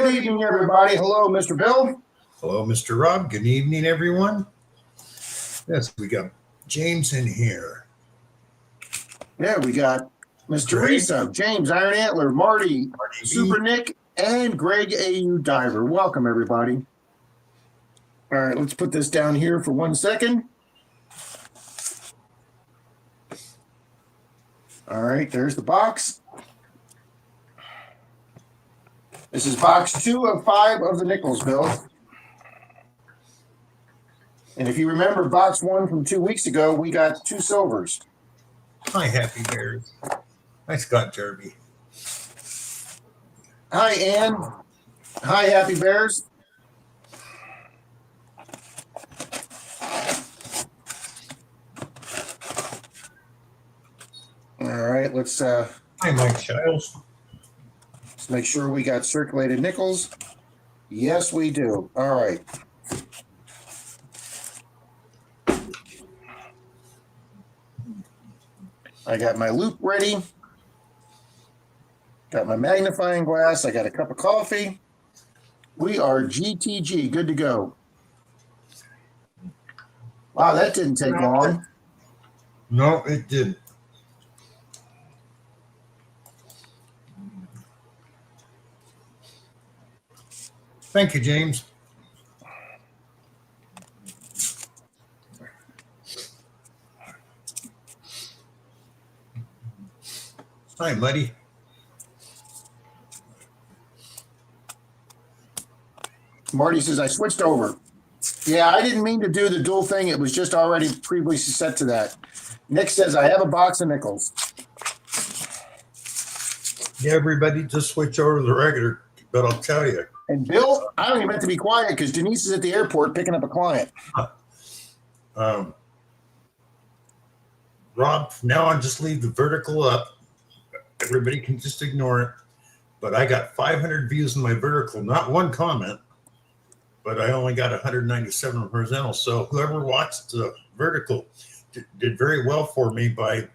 Good evening, everybody. Hello, Mr. Bill. Hello, Mr. Rob. Good evening, everyone. Yes, we got James in here. Yeah, we got Miss Teresa, James, Iron Antler, Marty, Super Nick, and Greg AU Diver. Welcome, everybody. All right, let's put this down here for 1 second. All right, there's the box. This is box 2 of 5 of the nickels, Bill. And if you remember box 1 from 2 weeks ago, we got 2 silvers. Hi, Happy Bears. Hi, Scott Derby. Hi, Ann. Hi, Happy Bears. All right, let's Hi, Mike Childs. let's make sure we got circulated nickels. Yes, we do. All right. I got my loop ready. Got my magnifying glass. I got a cup of coffee. We are GTG, good to go. Wow, that didn't take long. No, it didn't. Thank you, James. Hi, Muddy. Marty says, I switched over. Yeah, I didn't mean to do the dual thing. It was just already previously set to that. Nick says, I have a box of nickels. Yeah, everybody just switch over to the regular, but I'll tell you. And Bill, I don't even have to be quiet because Denise is at the airport picking up a client. Rob, from now on, just leave the vertical up. Everybody can just ignore it. But I got 500 views in my vertical, not one comment, but I only got 197 horizontal. So whoever watched the vertical did very well for me by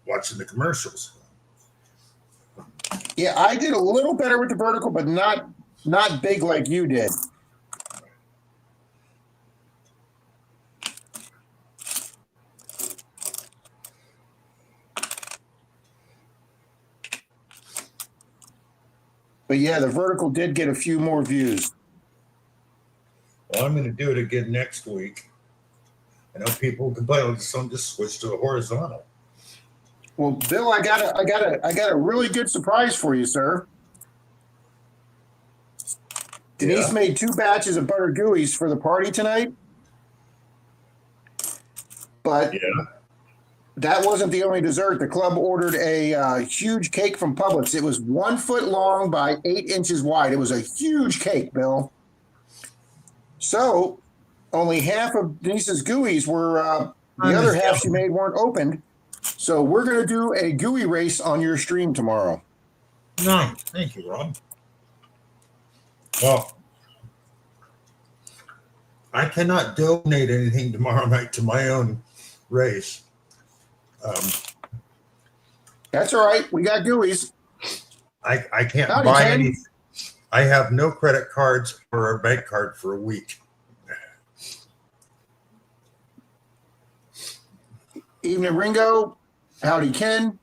watching the commercials. Yeah, I did a little better with the vertical, but not big like you did. But yeah, the vertical did get a few more views. Well, I'm going to do it again next week. I know people complain, some just switch to the horizontal. Well, Bill, I got a really good surprise for you, sir. Denise made 2 batches of butter gooeys for the party tonight. But that wasn't the only dessert. The club ordered a huge cake from Publix. It was 1 foot long by 8 inches wide. It was a huge cake, Bill. So only half of Denise's gooeys were, the other half she made weren't opened. So we're going to do a gooey race on your stream tomorrow. Nice. Thank you, Rob. Well, I cannot donate anything tomorrow night to my own race. That's all right. We got gooeys. I can't buy anything. I have no credit cards or a bank card for a week. Evening, Ringo. Howdy, Ken.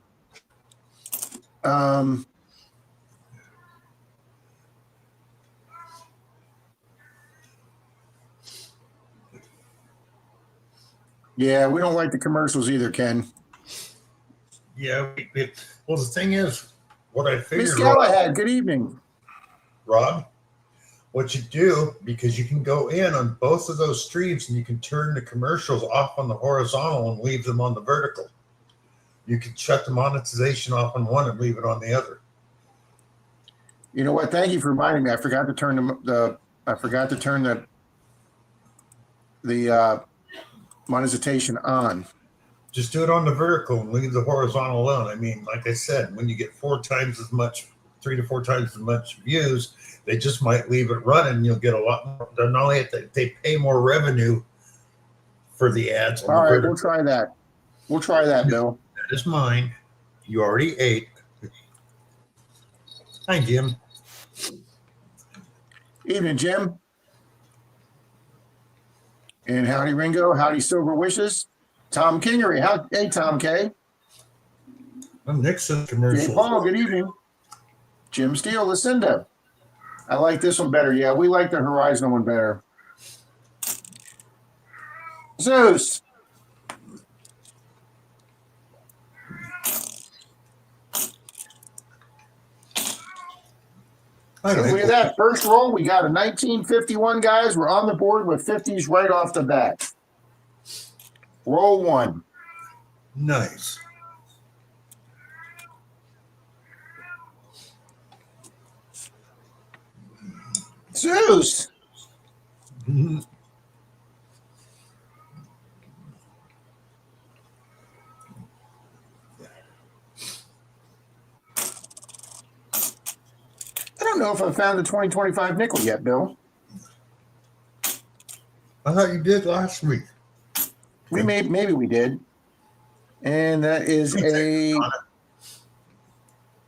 Yeah, we don't like the commercials either, Ken. Yeah, well, the thing is, what I figured, Miss Galahad, good evening. Rob, what you do, because you can go in on both of those streams and you can turn the commercials off on the horizontal and leave them on the vertical. You can shut the monetization off on one and leave it on the other. You know what? Thank you for reminding me. I forgot to turn the monetization on. Just do it on the vertical and leave the horizontal alone. I mean, like I said, when you get 4 times as much, 3 to 4 times as much views, they just might leave it running and you'll get a lot more. They're not only they pay more revenue for the ads. All right, we'll try that. We'll try that, Bill. That is mine. You already ate. Hi, Jim. Evening, Jim. And howdy, Ringo. Howdy, Silver Wishes. Tom Kingery. Hey, Tom K. I'm Nixon commercial. Jay Paul, good evening. Jim Steele, Lucinda. I like this one better. Yeah, we like the Horizon one better. Zeus. Look at that. First roll, we got a 1951, guys. We're on the board with 50s right off the bat. Roll one. Nice. Zeus. I don't know if I found the 2025 nickel yet, Bill. I thought you did last week. Maybe we did. And that is a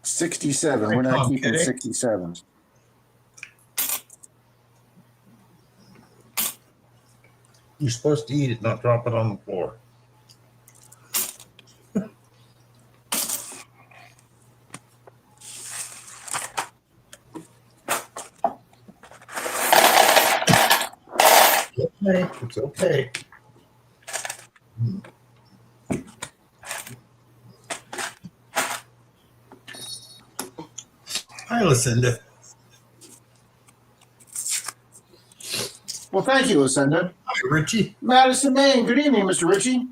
67. We're not keeping 67s. You're supposed to eat it, not drop it on the floor. Okay, it's okay. Hi, Lucinda. Well, thank you, Lucinda. Hi, Richie. Madison, Maine. Good evening, Mr. Richie.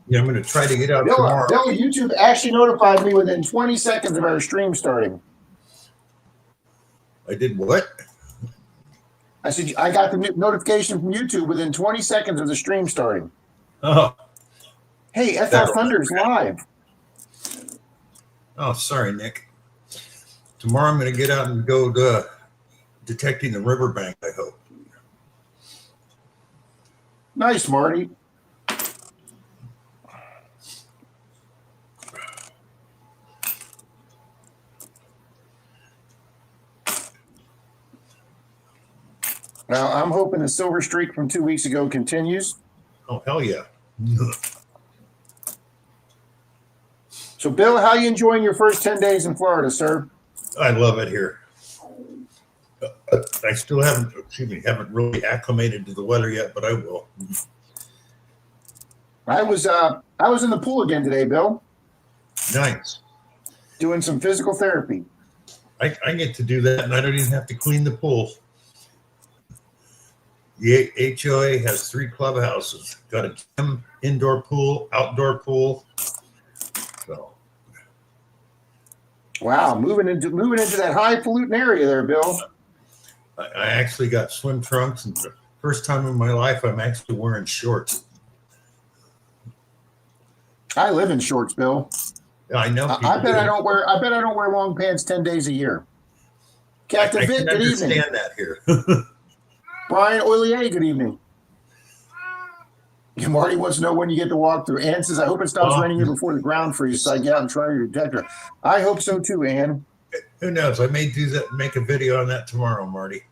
Yeah, I'm going to try to get out tomorrow. Bill, YouTube actually notified me within 20 seconds of our stream starting. I did what? I said I got the notification from YouTube within 20 seconds of the stream starting. Oh. Hey, FL Thunder's live. Oh, sorry, Nick. Tomorrow I'm going to get out and go to detecting the riverbank, I hope. Nice, Marty. Now, I'm hoping the silver streak from 2 weeks ago continues. Oh, hell yeah. So, Bill, how are you enjoying your first 10 days in Florida, sir? I love it here. I still haven't really acclimated to the weather yet, but I will. I was in the pool again today, Bill. Nice. Doing some physical therapy. I get to do that, and I don't even have to clean the pool. The HOA has 3 clubhouses. Got a gym, indoor pool, outdoor pool. So, wow, moving into that highfalutin area there, Bill. I actually got swim trunks, and for the first time in my life, I'm actually wearing shorts. I live in shorts, Bill. I know. I bet I don't wear long pants 10 days a year. Captain Vic, good evening. I can understand that here. Brian Oilier, good evening. Marty wants to know when you get to walk through. Ann says, I hope it stops raining here before the ground freezes so I get out and try your detector. I hope so too, Ann. Who knows? I may do that, make a video on that tomorrow, Marty.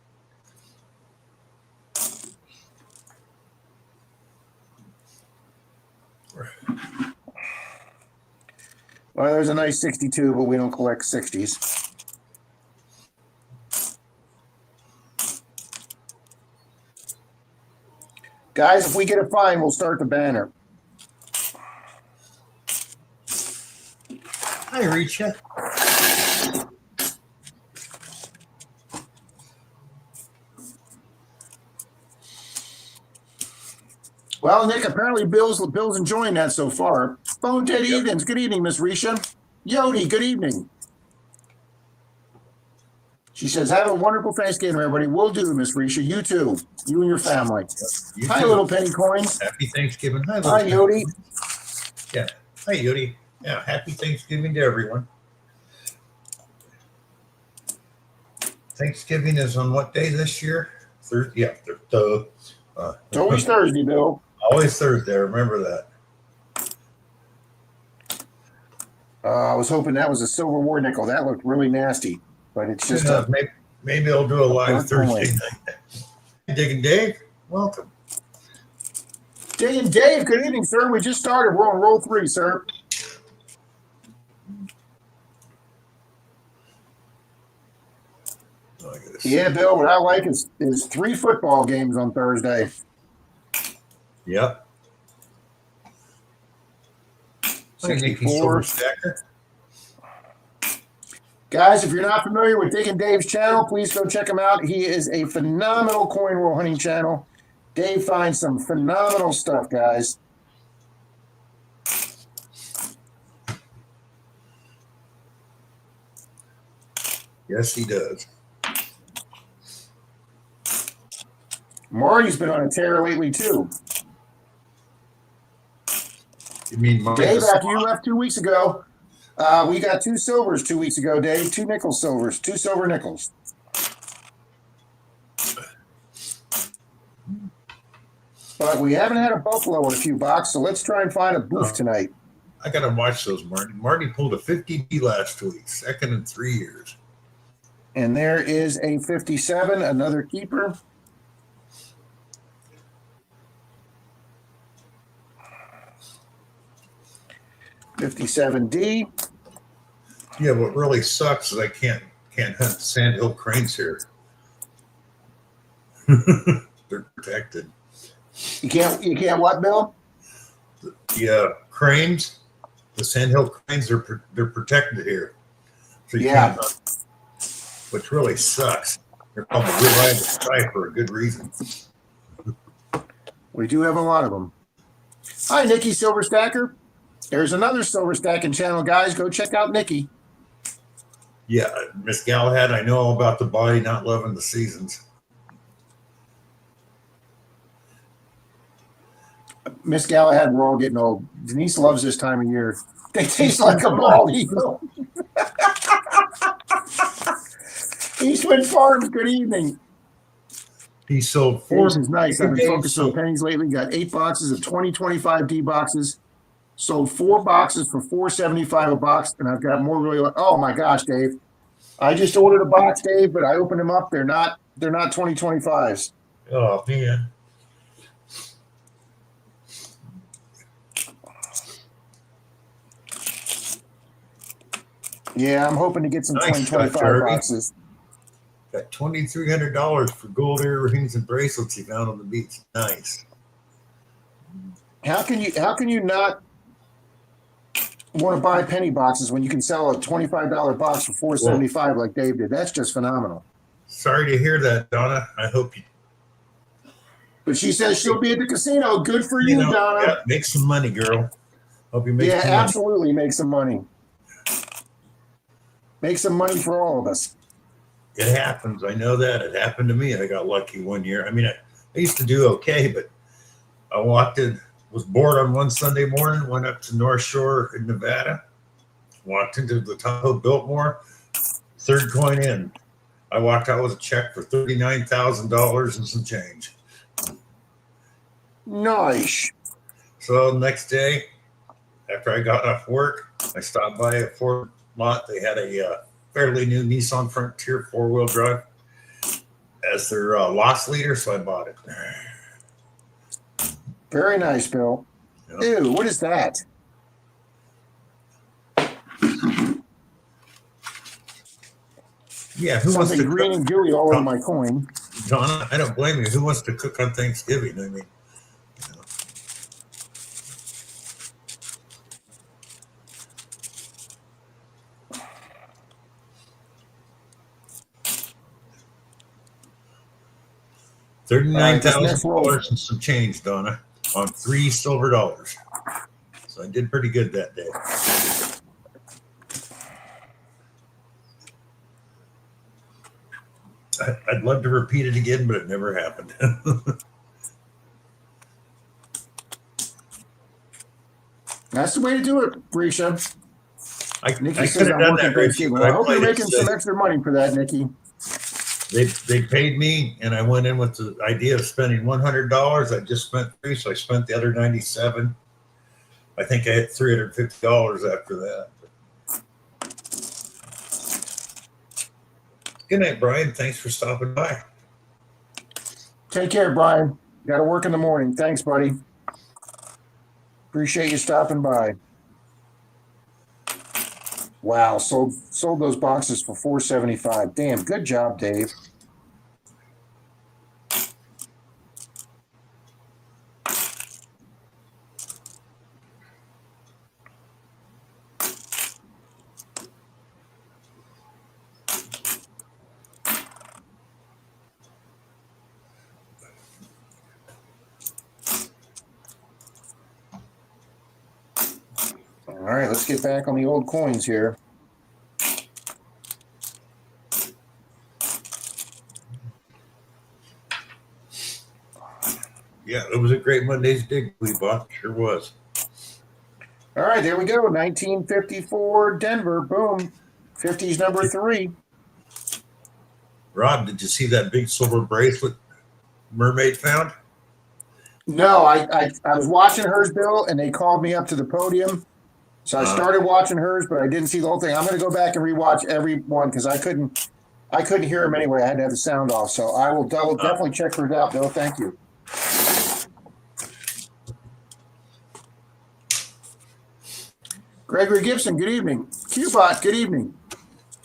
Well, there's a nice 62, but we don't collect 60s. Guys, if we get a fine, we'll start the banner. Hi, Richa. Well, Nick, apparently Bill's enjoying that so far. Phone Ted Edens, good evening, Miss Risha. Yodi, good evening. She says, have a wonderful Thanksgiving, everybody. We'll do, Miss Risha. You too. You and your family. You Hi, too. little penny coins. Happy Thanksgiving. Hi, Yodi. Yeah. Hi, Yodi. Yeah, happy Thanksgiving to everyone. Thanksgiving is on what day this year? Thursday. Yeah, it's always Thursday, Bill. Always Thursday. Remember that. I was hoping that was a silver war nickel. That looked really nasty, but it's just a maybe I'll do a live Thursday coin. night. Digging Dave, welcome. Digging Dave, good evening, sir. We just started. We're on roll 3, sir. Yeah, Bill, what I like is 3 football games on Thursday. Yep. 64. Guys, if you're not familiar with Digging Dave's channel, please go check him out. He is a phenomenal coin roll hunting channel. Dave finds some phenomenal stuff, guys. Yes, he does. Marty's been on a tear lately, too. You mean Dave, after you left 2 weeks ago, we got 2 silvers 2 weeks ago, Dave. 2 nickel silvers, 2 silver nickels. But we haven't had a buffalo in a few boxes, so let's try and find a booth tonight. I got to watch those, Marty. Marty pulled a 50D last week, second in 3 years. And there is a 57, another keeper. $57D. Yeah, what really sucks is I can't hunt sandhill cranes here. They're protected. You can't what, Bill? The cranes, the sandhill cranes, they're protected here. So you Yeah. can't hunt, which really sucks. They're called the real eye of the sky for a good reason. We do have a lot of them. Hi, Nikki Silver Stacker. There's another silver stacking channel, guys. Go check out Nikki. Yeah, Miss Galahad, I know all about the body not loving the seasons. Miss Galahad, we're all getting old. Denise loves this time of year. They taste like a bald eagle. Eastwood Farms, good evening. He sold 4. This is nice. I've been focused on pennies lately. Got 8 boxes of 2025 D boxes. Sold 4 boxes for $4.75 a box, and I've got more really. Oh my gosh, Dave! I just ordered a box, Dave, but I opened them up. They're not 2025s. Oh man. Yeah, I'm hoping to get some Nice 2025 boxes. Got $2,300 for gold earrings and bracelets he found on the beach. Nice. How can you not want to buy penny boxes when you can sell a $25 box for $4.75 like Dave did? That's just phenomenal. Sorry to hear that, Donna. I hope you. But she says she'll be at the casino. Good for you, Donna. Yeah, make some money, girl. Hope you make some money. Yeah, absolutely, make some money. Make some money for all of us. It happens. I know that. It happened to me. I got lucky one year. I mean, I used to do okay, but I was bored on one Sunday morning, went up to North Shore in Nevada, walked into the Tahoe Biltmore, 3rd coin in. I walked out with a check for $39,000 and some change. Nice. So next day, after I got off work, I stopped by a Ford lot. They had a fairly new Nissan Frontier 4-wheel drive as their loss leader, so I bought it. Very nice, Bill. Yep. Ew, what is that? Yeah, who Something wants to green cook? and gooey all over my coin. Donna, I don't blame you. Who wants to cook on Thanksgiving? I mean, $39,000 and some change, Donna, on 3 silver dollars. So I did pretty good that day. I'd love to repeat it again, but it never happened. That's the way to do it, Grisha. Nikki says I'm working Thanksgiving. I hope you're making some extra money for that, Nikki. They paid me, and I went in with the idea of spending $100. I just spent $3, so I spent the other $97. I think I had $350 after that. Good night, Brian. Thanks for stopping by. Take care, Brian. Got to work in the morning. Thanks, buddy. Appreciate you stopping by. Wow, sold those boxes for $475. Damn, good job, Dave. All right, let's get back on the old coins here. Yeah, it was a great Monday's dig we bought. Sure was. All right, there we go. 1954 Denver. Boom. 50's number 3. Rob, did you see that big silver bracelet Mermaid found? No, I was watching hers, Bill, and they called me up to the podium. So I started watching hers, but I didn't see the whole thing. I'm going to go back and rewatch every one because I couldn't hear them anyway. I had to have the sound off. So I will definitely check hers out, Bill. Thank you. Gregory Gibson, good evening. Qbot, good evening.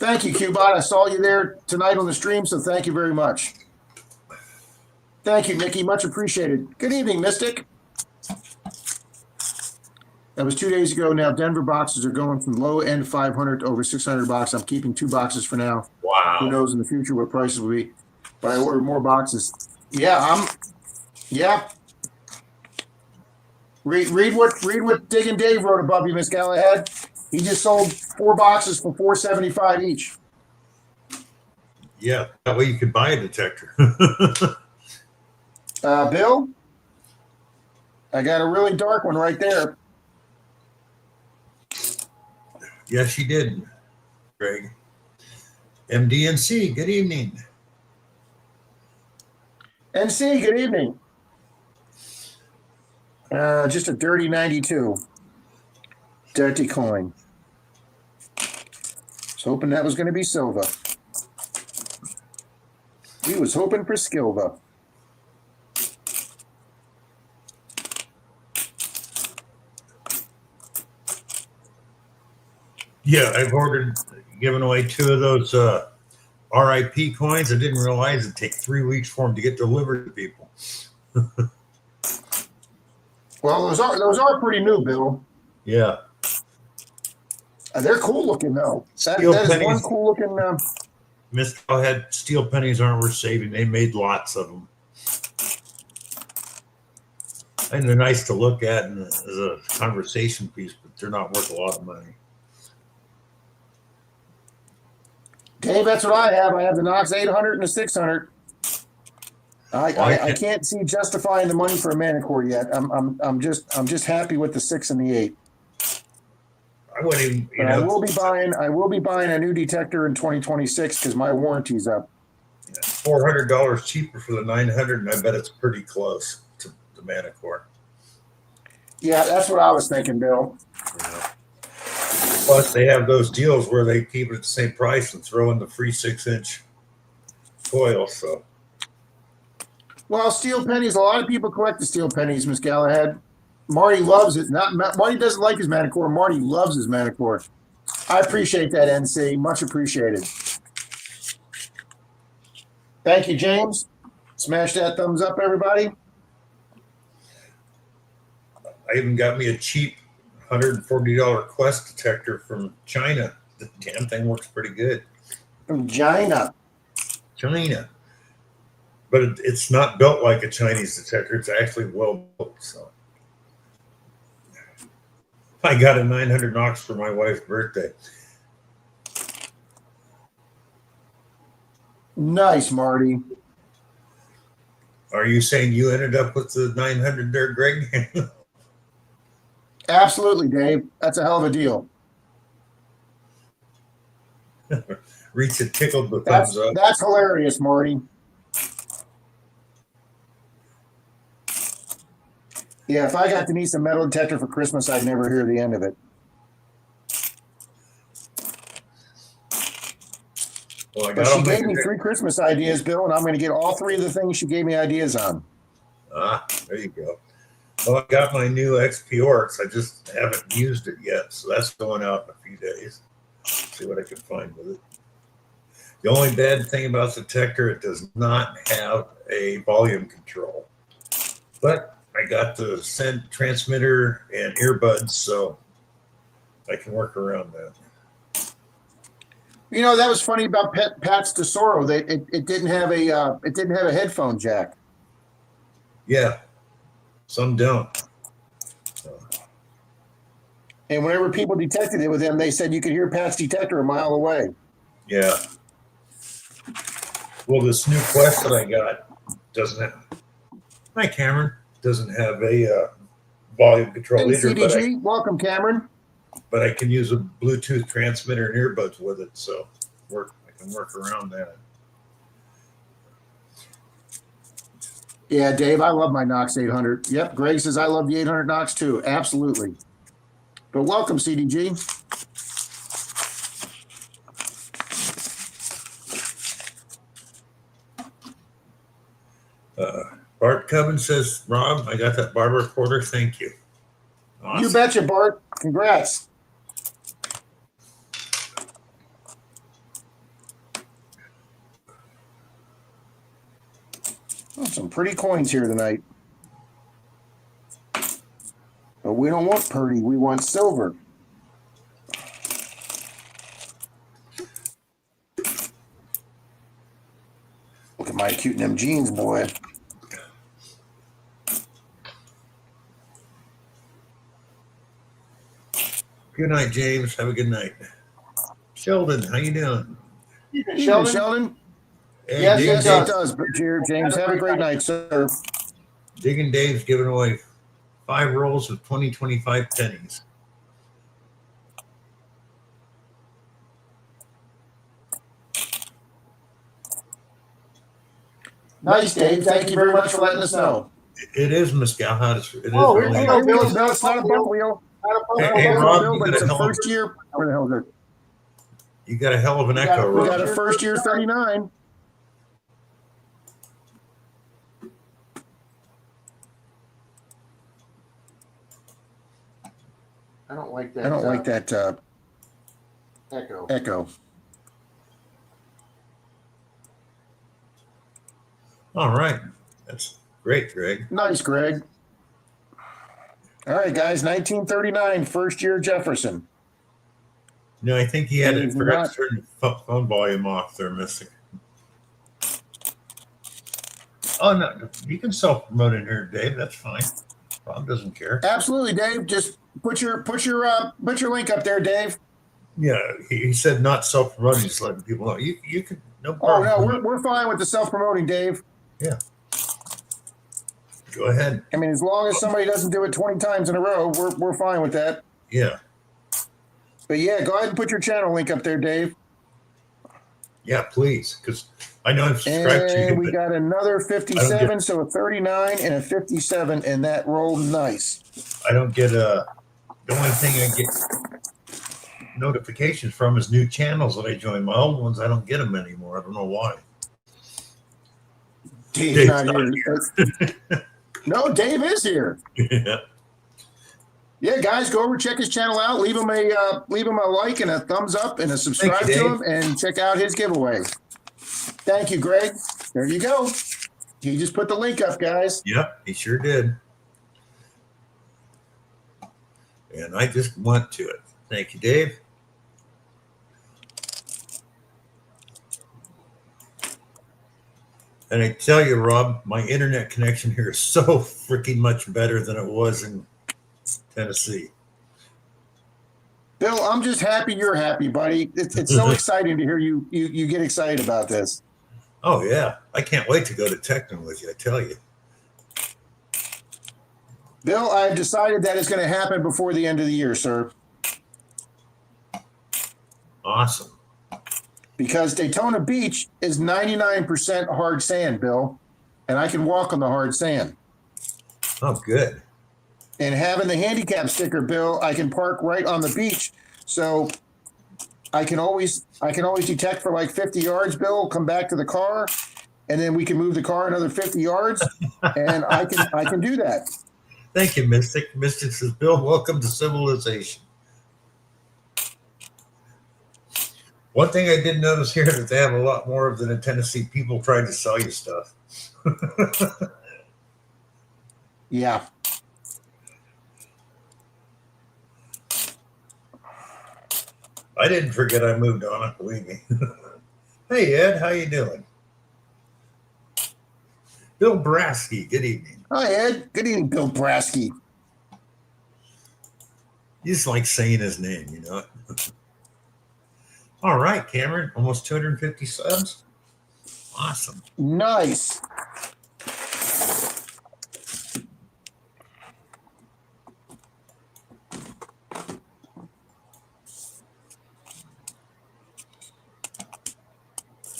Thank you, Qbot. I saw you there tonight on the stream, so thank you very much. Thank you, Nikki. Much appreciated. Good evening, Mystic. That was 2 days ago. Now Denver boxes are going from low end 500 to over 600 bucks. I'm keeping 2 boxes for now. Wow. Who knows in the future what prices will be? But I ordered more boxes. Yeah. Read what Diggin' Dave wrote above you, Miss Galahad. He just sold 4 boxes for $475 each. Yeah, that way you could buy a detector. Bill, I got a really dark one right there. Yes, you did, Greg. MDNC, good evening. NC, good evening. Just a dirty 92. Dirty coin. Was hoping that was going to be Silva. We was hoping for Skilva. Yeah, I've given away 2 of those RIP coins. I didn't realize it'd take 3 weeks for them to get delivered to people. Well, those are pretty new, Bill. Yeah. They're cool looking though. That is one cool looking. Mr. had steel pennies aren't worth saving. They made lots of them, and they're nice to look at and as a conversation piece, but they're not worth a lot of money. Dave, that's what I have. I have the Knox 800 and the 600. I can't see justifying the money for a Manicore yet. I'm just happy with the 6 and the 8. I wouldn't even. I will be buying a new detector in 2026 because my warranty's up. $400 cheaper for the 900, and I bet it's pretty close to the Manicore. Yeah, that's what I was thinking, Bill. Yeah. Plus, they have those deals where they keep it at the same price and throw in the free 6-inch foil. So, well, steel pennies. A lot of people collect the steel pennies, Miss Galahad. Marty loves it. Marty doesn't like his Manicore. Marty loves his Manicore. I appreciate that, NC. Much appreciated. Thank you, James. Smash that thumbs up, everybody. I even got me a cheap $140 Quest detector from China. The damn thing works pretty good. From China. But it's not built like a Chinese detector. It's actually well built. So I got a 900 Knox for my wife's birthday. Nice, Marty. Are you saying you ended up with the 900 there, Greg? Absolutely, Dave. That's a hell of a deal. Rita tickled the thumbs up. That's hilarious, Marty. Yeah, if I got to need some metal detector for Christmas, I'd never hear the end of it. Well, I But got she all my gave me 3 Christmas ideas, Bill, and I'm going to get all 3 of the things she gave me ideas on. there you go. Well, I got my new XP Orcs. I just haven't used it yet, so that's going out in a few days. See what I can find with it. The only bad thing about the Detector, it does not have a volume control. But I got the send transmitter and earbuds, so I can work around that. You know, that was funny about Pat's Tesoro. It didn't have a headphone jack. Yeah, some don't. So. And whenever people detected it with him, they said you could hear Pat's detector a mile away. Yeah. Well, this new Quest that I got doesn't have. Hi, Cameron. Doesn't have a volume control Hey, either. CDG, welcome, Cameron. But I can use a Bluetooth transmitter and earbuds with it, so I can work around that. Yeah, Dave, I love my Knox 800. Yep, Greg says I love the 800 Knox too. Absolutely. But welcome, CDG. Bart Cubbin says, Rob, I got that barber quarter. Thank you. Awesome. You betcha, Bart. Congrats. Oh, some pretty coins here tonight. But we don't want Purdy. We want silver. Look at my cute in them jeans, boy. Good night, James. Have a good night. Sheldon, how you doing? Sheldon? Hey, yes, it does. But James, have a great night, sir. Digging Dave's giving away 5 rolls of 2025 pennies. Nice, Dave. Thank you very much for letting us know. It is, Miss Galhat. It is really. No, it's not a bump wheel. Hey, Rob, but it's a first year. Where the hell is it? You got a hell of an echo. We got a first year 39. I don't like that. Echo. All right. That's great, Greg. Nice, Greg. All right, guys. 1939, first year Jefferson. No, I think he had it. Forgot to turn the phone volume off there, Mystic. Oh no, you can self-promote in here, Dave. That's fine. Rob doesn't care. Absolutely, Dave. Just put your link up there, Dave. Yeah, he said not self-promoting, just letting people know. You can no problem. Oh no, we're fine with the self-promoting, Dave. Yeah. Go ahead. I mean, as long as somebody doesn't do it 20 times in a row, we're fine with that. Yeah. But yeah, go ahead and put your channel link up there, Dave. Yeah, please, because I know I've subscribed to you. And we got another 57, so a 39 and a 57, and that rolled nice. I don't get the only thing I get notifications from is new channels that I join. My old ones, I don't get them anymore. I don't know why. Dave's not here. No, Dave is here. Yeah. Yeah, guys, go over, check his channel out. Leave him a like and a thumbs up and a subscribe to him, and check out his giveaway. Thank you, Greg. There you go. He just put the link up, guys. Yep, he sure did. And I just went to it. Thank you, Dave. And I tell you, Rob, my internet connection here is so freaking much better than it was in Tennessee. Bill, I'm just happy you're happy, buddy. It's so exciting to hear you get excited about this. Oh, yeah. I can't wait to go to Techno with you, I tell you. Bill, I've decided that it's going to happen before the end of the year, sir. Awesome. Because Daytona Beach is 99% hard sand, Bill, and I can walk on the hard sand. Oh, good. And having the handicap sticker, Bill, I can park right on the beach. So I can always detect for like 50 yards, Bill, come back to the car, and then we can move the car another 50 yards, and I can do that. Thank you, Mystic. Mystic says, Bill, welcome to civilization. One thing I did notice here that they have a lot more of than in Tennessee, people trying to sell you stuff. Yeah. I didn't forget I moved on it, believe me. Hey, Ed, how you doing? Bill Brasky, good evening. Hi, Ed. Good evening, Bill Brasky. You just like saying his name, you know. All right, Cameron, almost 250 subs. Awesome. Nice.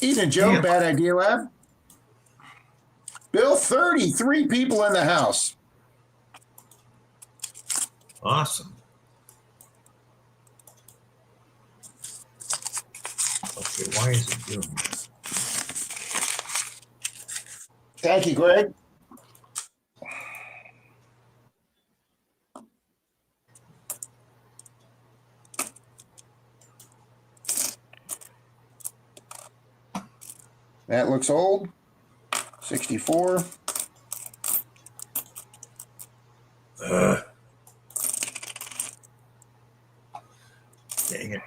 Evening, Joe. Yeah. Bad idea, lab. Bill, 33 people in the house. Awesome. Okay, why is it doing that? Thank you, Greg. That looks old. 64. Dang it.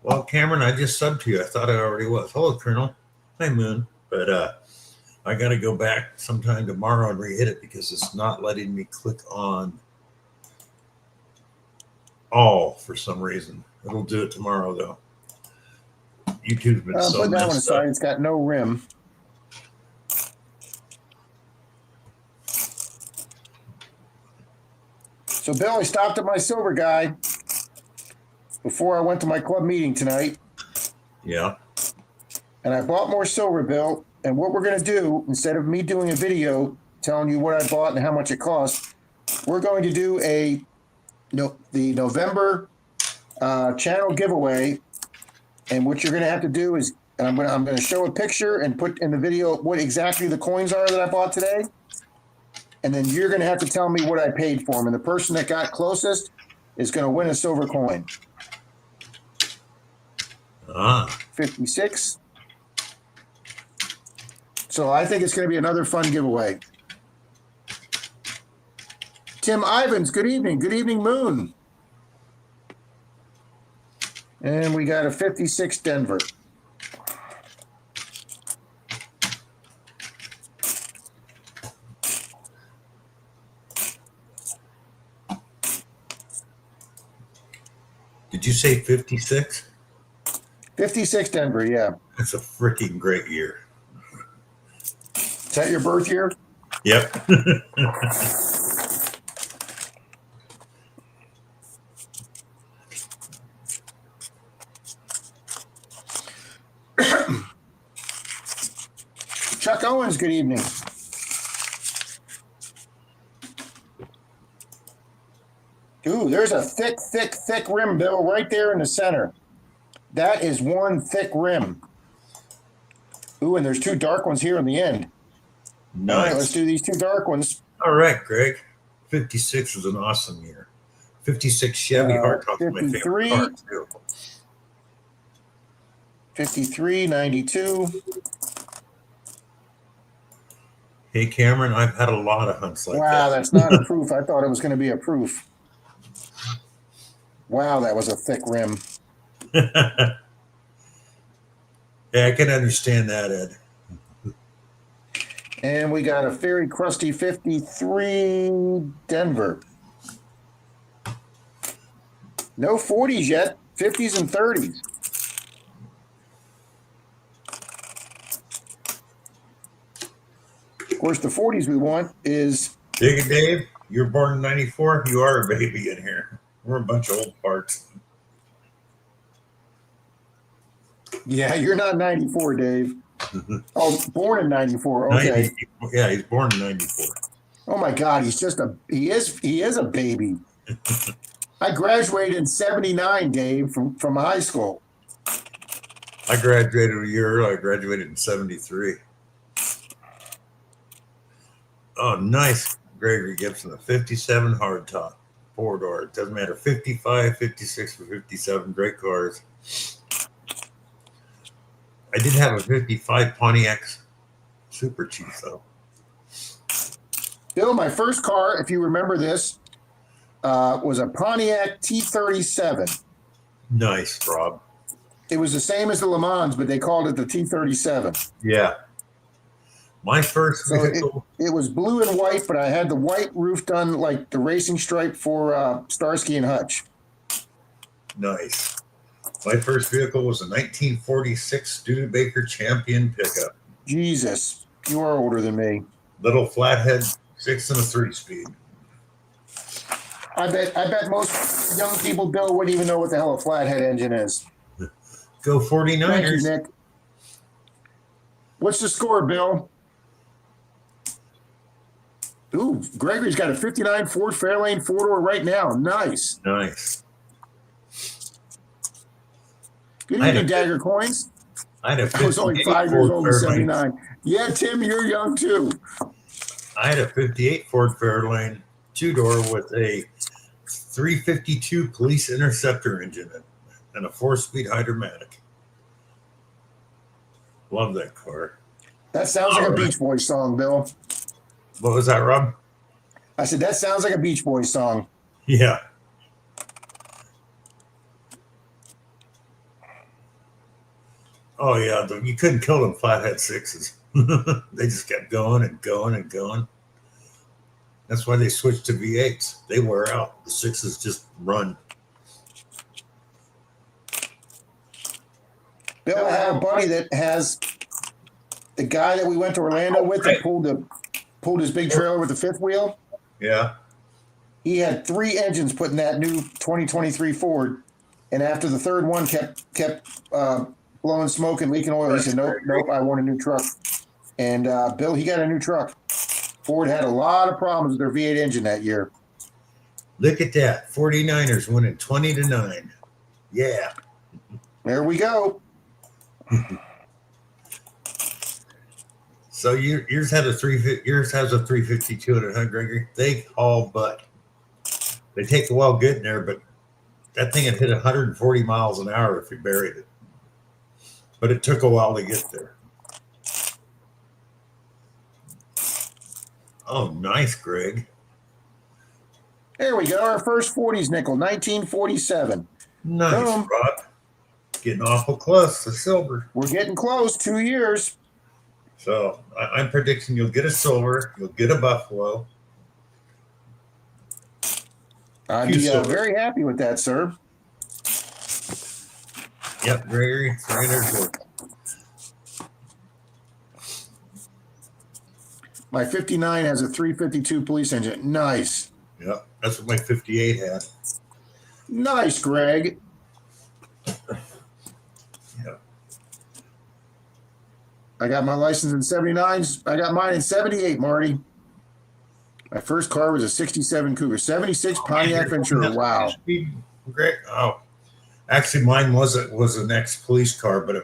Well, Cameron, I just subbed to you. I thought I already was. Hello, Colonel. Hi, Moon. But I got to go back sometime tomorrow and re-hit it because it's not letting me click on all for some reason. It'll do it tomorrow, though. YouTube's been so Put that one messed aside. up. It's got no rim. So, Bill, I stopped at my silver guy before I went to my club meeting tonight, Yeah. and I bought more silver, Bill. And what we're going to do, instead of me doing a video telling you what I bought and how much it cost, we're going to do the November channel giveaway. And what you're going to have to do is, and I'm going to show a picture and put in the video what exactly the coins are that I bought today. And then you're going to have to tell me what I paid for them. And the person that got closest is going to win a silver coin. 56. So I think it's going to be another fun giveaway. Tim Ivins, good evening. Good evening, Moon. And we got a 56 Denver. Did you say 56? 56 Denver, yeah. That's a freaking great year. Is that your birth year? Yep. Chuck Owens, good evening. Ooh, there's a thick rim, Bill, right there in the center. That is one thick rim. Ooh, and there's two dark ones here in the end. Nice. All right, let's do these two dark ones. All right, Greg. 56 was an awesome year. 56 Chevy Hardtop's my favorite car, too. 53, 92. Hey, Cameron, I've had a lot of hunts like that. Wow, that's not a proof. I thought it was going to be a proof. Wow, that was a thick rim. Yeah, I can understand that, Ed. And we got a very crusty 53 Denver. No 40s yet, 50s and 30s. Of course, the 40s we want is... Dig it, Dave. You're born in 94. You are a baby in here. We're a bunch of old parts. Yeah, you're not 94, Dave. Oh, born in 94. Okay. 90, yeah, he's born in 94. Oh my God, he's just he is a baby. I graduated in 79, Dave, from high school. I graduated a year early. I graduated in 73. Oh, nice. Gregory Gibson, a 57 hardtop, 4-door. It doesn't matter. 55, 56, or 57. Great cars. I did have a 55 Pontiac Super Chief, though. Bill, my first car, if you remember this, was a Pontiac T37. Nice, Rob. It was the same as the Le Mans, but they called it the T37. Yeah. My first So vehicle. it was blue and white, but I had the white roof done like the racing stripe for Starsky and Hutch. Nice. My first vehicle was a 1946 Studebaker Champion pickup. Jesus, you are older than me. Little flathead, 6 and a 3-speed. I bet most young people, Bill, wouldn't even know what the hell a flathead engine is. Go 49ers. Thank you, Nick. What's the score, Bill? Ooh, Gregory's got a 59 Ford Fairlane 4-door right now. Nice. Nice. Good evening, Dagger Coins. I had a I was only 5 years old in 79. Yeah, Tim, you're young too. I had a 58 Ford Fairlane 2-door with a 352 Police Interceptor engine and a 4-speed Hydromatic. Love that car. That sounds like a Beach Boys song, Bill. What was that, Rob? I said, that sounds like a Beach Boys song. Yeah. Oh, yeah. You couldn't kill them flathead 6s. They just kept going and going and going. That's why they switched to V8s. They wear out. The 6s just run. Bill, I have a buddy that has the guy that we went to Orlando with that pulled his big trailer with the 5th wheel. Yeah. He had 3 engines put in that new 2023 Ford, and after the 3rd one kept blowing smoke and leaking oil, he said, nope, I want a new truck. And Bill, he got a new truck. Ford had a lot of problems with their V8 engine that year. Look at that. 49ers winning 20-9. Yeah. There we go. So yours has a 352 in it, huh, Gregory? They haul butt. They take a while getting there, but that thing had hit 140 miles an hour if you buried it. But it took a while to get there. Oh, nice, Greg. There we go. Our first 40s nickel, 1947. Nice, Boom. Rob. Getting awful close to silver. We're getting close. 2 years. So I'm predicting you'll get a silver, you'll get a buffalo. I'd be very happy with that, sir. Yep, Gregory, 300. My 59 has a 352 police engine. Nice. Yep, that's what my 58 had. Nice, Greg. Yep. I got my license in 79. I got mine in 78, Marty. My first car was a 67 Cougar. 76 Pontiac Ventura. Wow. Great. Oh, actually, mine was an ex-police car, but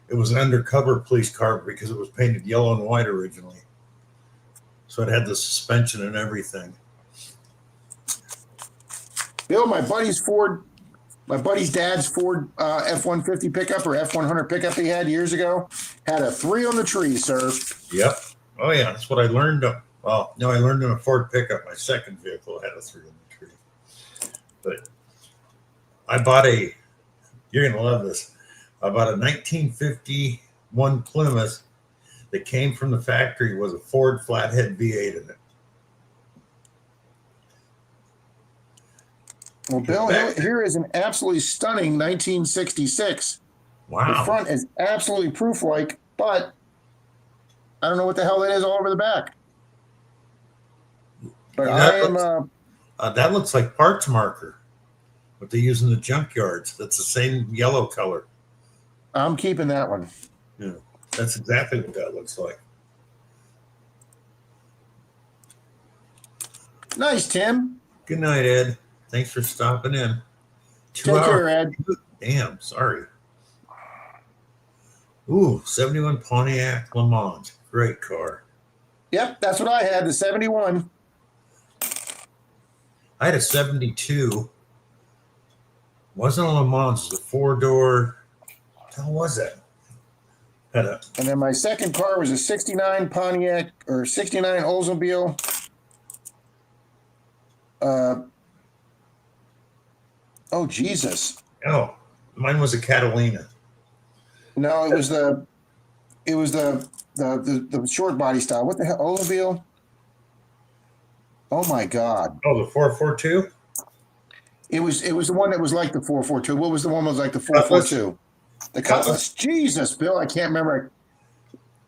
it was an undercover police car because it was painted yellow and white originally. So it had the suspension and everything. Bill, my buddy's dad's Ford F-150 pickup or F-100 pickup he had years ago had a 3 on the tree, sir. Yep. Oh, yeah. That's what I learned. Well, no, I learned in a Ford pickup. My second vehicle had a 3 on the tree. But I bought you're going to love this. I bought a 1951 Plymouth that came from the factory with a Ford flathead V8 in it. Well, Bill, here is an absolutely stunning 1966. Wow. The front is absolutely proof-like, but I don't know what the hell that is all over the back. But that looks like parts marker, what they use in the junkyards. That's the same yellow color. I'm keeping that one. Yeah, that's exactly what that looks like. Nice, Tim. Good night, Ed. Thanks for stopping in. 2 Take hours. care, Ed. Damn, sorry. Ooh, 71 Pontiac Le Mans. Great car. Yep, that's what I had, the 71. I had a 72. Wasn't a Le Mans, it was a 4-door. How was that? And then my second car was a 69 Pontiac or 69 Oldsmobile. Oh, Jesus. Oh, mine was a Catalina. No, it was the short body style. What the hell? Oldsmobile? Oh my God. Oh, the 442? It was the one that was like the 442. What was the one that was like the 442? The Cutlass. Jesus, Bill, I can't remember.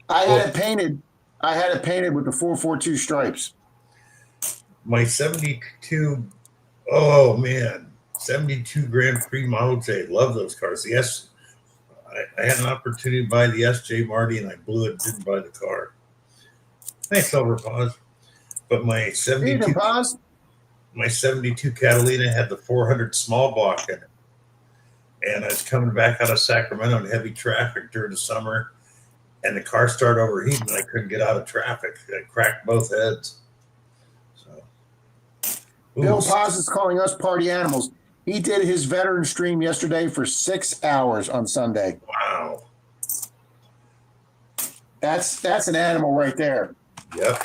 I had it painted with the 442 stripes. My 72, oh man, 72 Grand Prix Model J. Love those cars. Yes, I had an opportunity to buy the SJ Marty and I blew it, didn't buy the car. Thanks, Overpause. But my 72 Catalina had the 400 small block in it. And I was coming back out of Sacramento in heavy traffic during the summer, and the car started overheating, and I couldn't get out of traffic. I cracked both heads. So, Bill Paz is calling us party animals. He did his veteran stream yesterday for 6 hours on Sunday. Wow. That's an animal right there. Yep.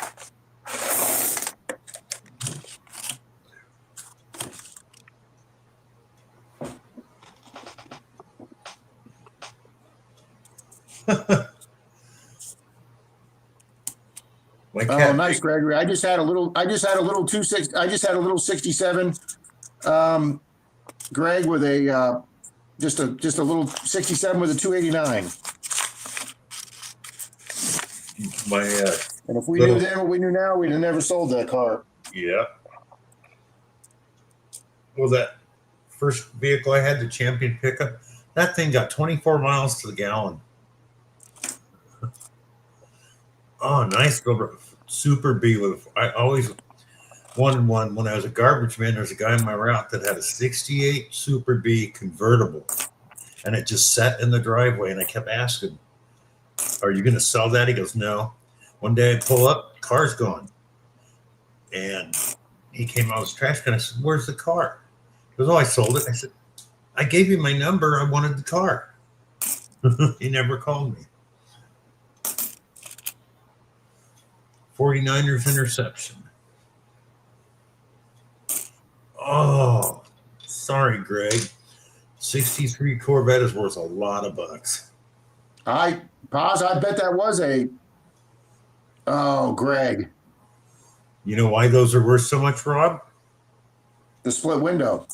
Oh, nice, Gregory. I just had a little 67 Greg with a just a little 67 with a 289. And if we knew then what we knew now, we'd have never sold that car. Yeah. Well, that first vehicle I had, the Champion pickup, that thing got 24 miles to the gallon. Oh, nice. Super B. I always wanted one when I was a garbage man. There's a guy in my route that had a 68 Super B convertible, and it just sat in the driveway. And I kept asking, "Are you going to sell that?" He goes, "No." One day I pull up, car's gone. And he came out of his trash can. I said, "Where's the car?" He goes, "Oh, I sold it." I said, "I gave you my number. I wanted the car." He never called me. 49ers interception. Oh, sorry, Greg. 63 Corvette is worth a lot of bucks. I bet that was a. Oh, Greg. You know why those are worth so much, Rob? The split window.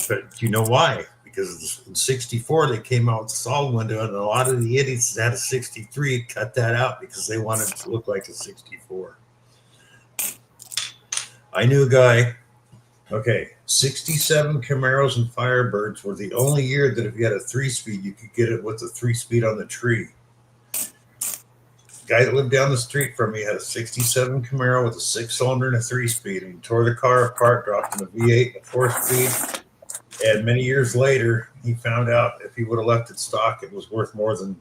But you know why? Because in 64, they came out with a solid window, and a lot of the idiots that had a 63 cut that out because they wanted it to look like a 64. I knew a guy. Okay, 67 Camaros and Firebirds were the only year that if you had a 3-speed, you could get it with a 3-speed on the tree. The guy that lived down the street from me had a 67 Camaro with a 6-cylinder and a 3-speed, and he tore the car apart, dropped in a V8 and a 4-speed. And many years later, he found out if he would have left it stock, it was worth more than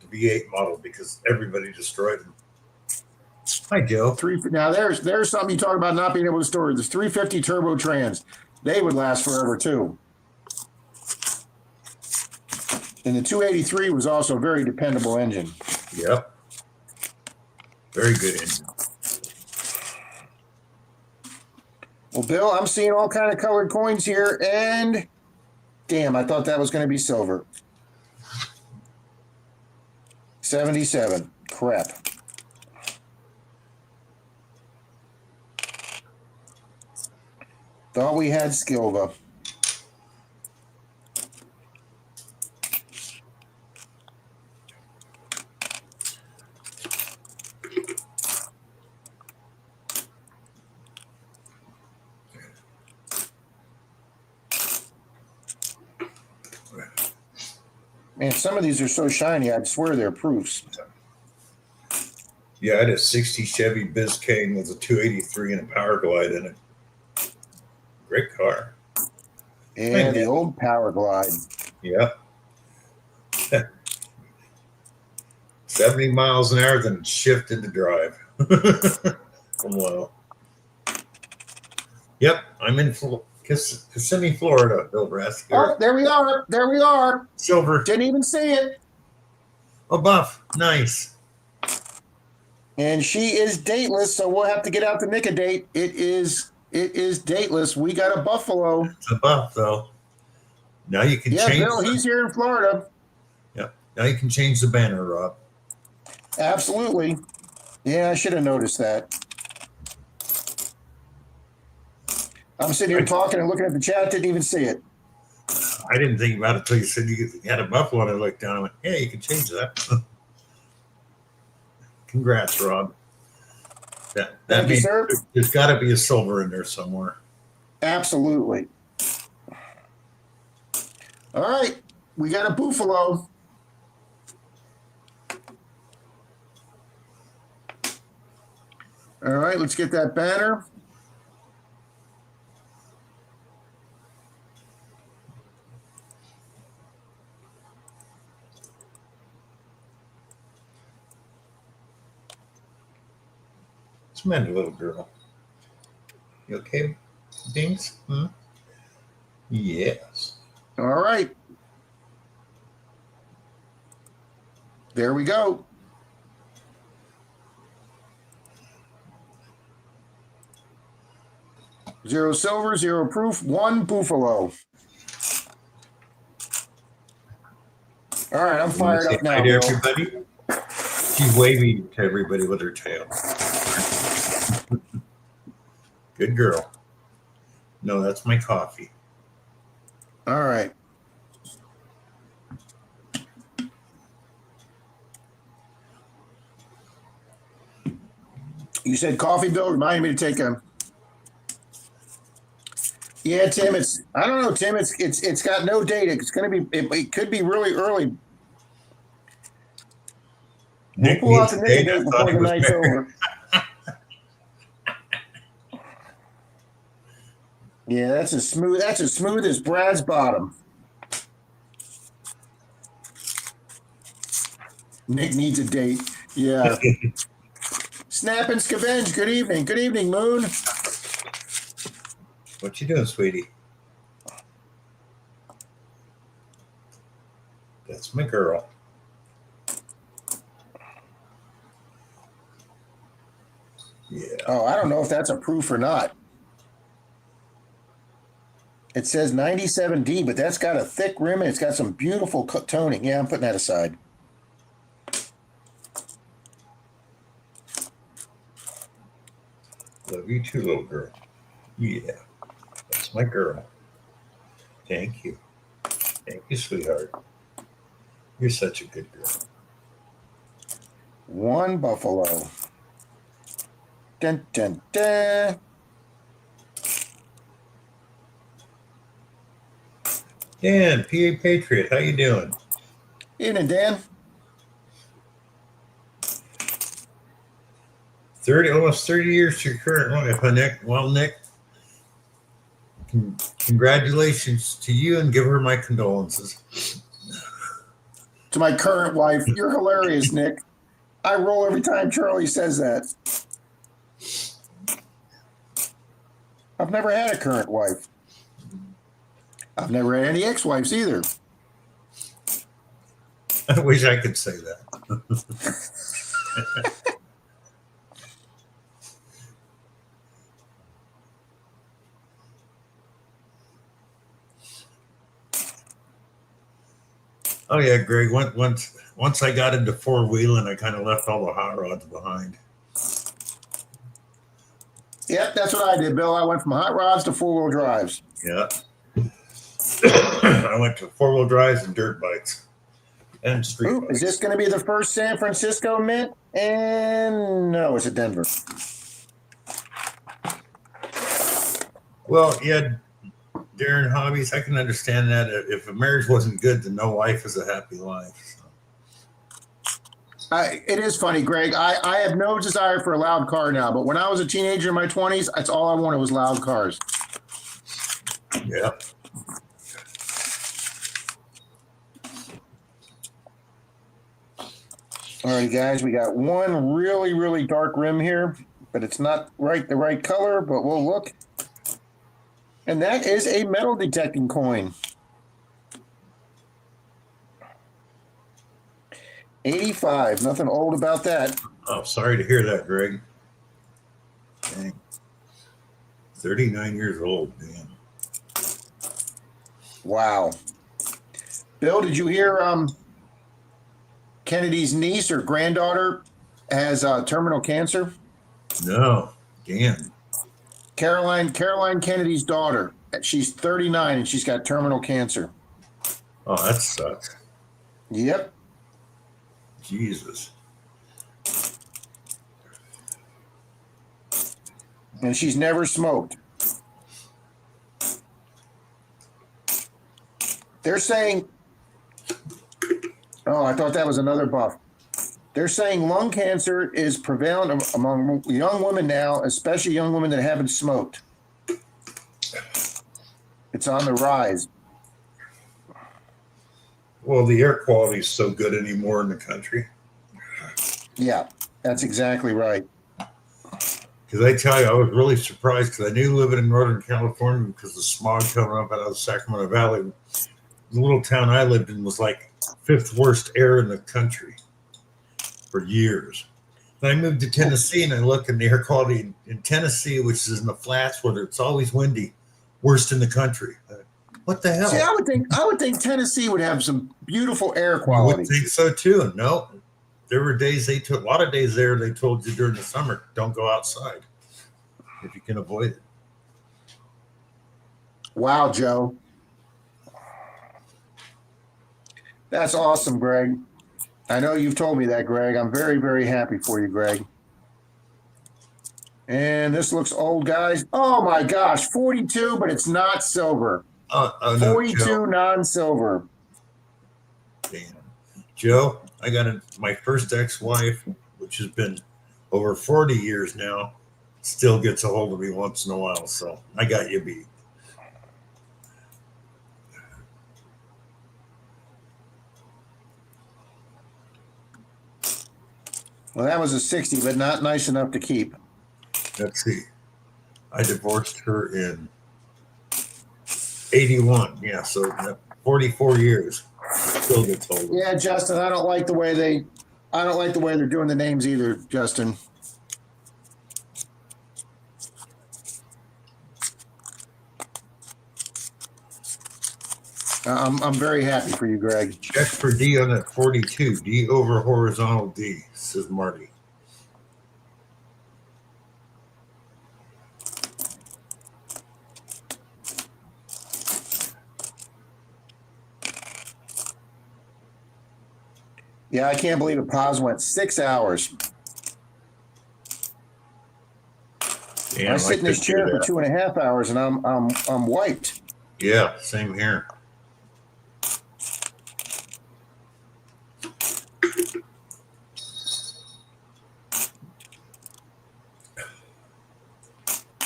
the V8 model because everybody destroyed them. Hi, Joe. Now, there's something you talk about not being able to store. There's 350 turbo trans. They would last forever, too. And the 283 was also a very dependable engine. Yep. Very good engine. Well, Bill, I'm seeing all kind of colored coins here, and damn, I thought that was going to be silver. 77. Crap. Thought we had Skilva. Man, some of these are so shiny, I'd swear they're proofs. Yeah, I had a 60 Chevy Biscayne with a 283 and a Power Glide in it. great car. And the old Power Glide. Yep. 70 miles an hour, then shift into drive. Wow. Yep, I'm in Kissimmee, Florida, Bill Brass. Oh, there we are. There we are. Silver. Didn't even see it. Oh, buff. Nice. And she is dateless, so we'll have to get out the Nick a date. It is dateless. We got a buffalo. It's a buff, though. Now you can change. Yeah, Bill, he's here in Florida. Yep. Now you can change the banner, Rob. Absolutely. Yeah, I should have noticed that. I'm sitting here talking and looking at the chat, didn't even see it. I didn't think about it until you said you had a buffalo, and I looked down and went, yeah, you can change that. Congrats, Rob. That means there's got to be a silver in there somewhere. Absolutely. All right, we got a buffalo. All right, let's get that banner. It's meant a little girl. You okay, Dings? Hmm? Yes. All right. There we go. Zero silver, zero proof, one buffalo. All right, I'm fired up now. Hi to everybody. She's waving to everybody with her tail. Good girl. No, that's my coffee. All right. You said coffee, Bill? Reminded me to take a. Yeah, Tim. I don't know, Tim. It's got no date. It's going to be. It could be really early. We'll pull out the Nick date before the night's over. Yeah, that's as smooth as Brad's bottom. Nick needs a date. Yeah. Snap and Scavenge, good evening. Good evening, Moon. What you doing, sweetie? That's my girl. Yeah. Oh, I don't know if that's a proof or not. It says 97D, but that's got a thick rim and it's got some beautiful toning. Yeah, I'm putting that aside. Love you too, little girl. Yeah, that's my girl. Thank you. Thank you, sweetheart. You're such a good girl. One buffalo. Dun, dun, dun. Dan, PA Patriot, how you doing? Evening, Dan. Almost 30 years to your current life, huh, Nick? Well, Nick, congratulations to you and give her my condolences. To my current wife, you're hilarious, Nick. I roll every time Charlie says that. I've never had a current wife. I've never had any ex-wives either. I wish I could say that. Oh yeah, Greg. Once I got into four-wheeling, I kind of left all the hot rods behind. Yep, that's what I did, Bill. I went from hot rods to four-wheel drives. Yeah. I went to four-wheel drives and dirt bikes and street bikes. Is this going to be the first San Francisco Mint? And no, it's a Denver. Well, yeah, Darren Hobbies, I can understand that. If a marriage wasn't good, then no life is a happy life. So. It is funny, Greg. I have no desire for a loud car now, but when I was a teenager in my 20s, that's all I wanted was loud cars. Yeah. All right, guys, we got one really, really dark rim here, but it's not the right color, but we'll look. And that is a metal detecting coin. 85. Nothing old about that. Oh, sorry to hear that, Greg. Dang. 39 years old, man. Wow. Bill, did you hear Kennedy's niece or granddaughter has terminal cancer? No, damn. Caroline Kennedy's daughter. She's 39 and she's got terminal cancer. Oh, that sucks. Yep. Jesus. And she's never smoked. They're saying, oh, I thought that was another buff. They're saying lung cancer is prevalent among young women now, especially young women that haven't smoked. It's on the rise. Well, the air quality is so good anymore in the country. Yeah, that's exactly right. Because I tell you, I was really surprised because I knew living in Northern California because the smog coming up out of the Sacramento Valley, the little town I lived in was like fifth worst air in the country for years. Then I moved to Tennessee and I look at the air quality in Tennessee, which is in the flats where it's always windy, worst in the country. What the hell? See, I would think Tennessee would have some beautiful air I quality. would think so too. No, there were days a lot of days there. They told you during the summer, don't go outside if you can avoid it. Wow, Joe. That's awesome, Greg. I know you've told me that, Greg. I'm very, very happy for you, Greg. And this looks old, guys. Oh my gosh, 42, but it's not silver. Oh, 42 no, non-silver. Damn. Joe, I got my first ex-wife, which has been over 40 years now, still gets a hold of me once in a while. So I got you beat. Well, that was a 60, but not nice enough to keep. Let's see. I divorced her in 81. Yeah, so 44 years. Still gets hold of me. Yeah, Justin, I don't like the way they're doing the names either, Justin. I'm very happy for you, Greg. Check for D on that 42. D over horizontal D, says Marty. Yeah, I can't believe it. Pause went 6 hours. Damn, I sit in this chair for 2.5 hours, and I'm wiped. Yeah, same here.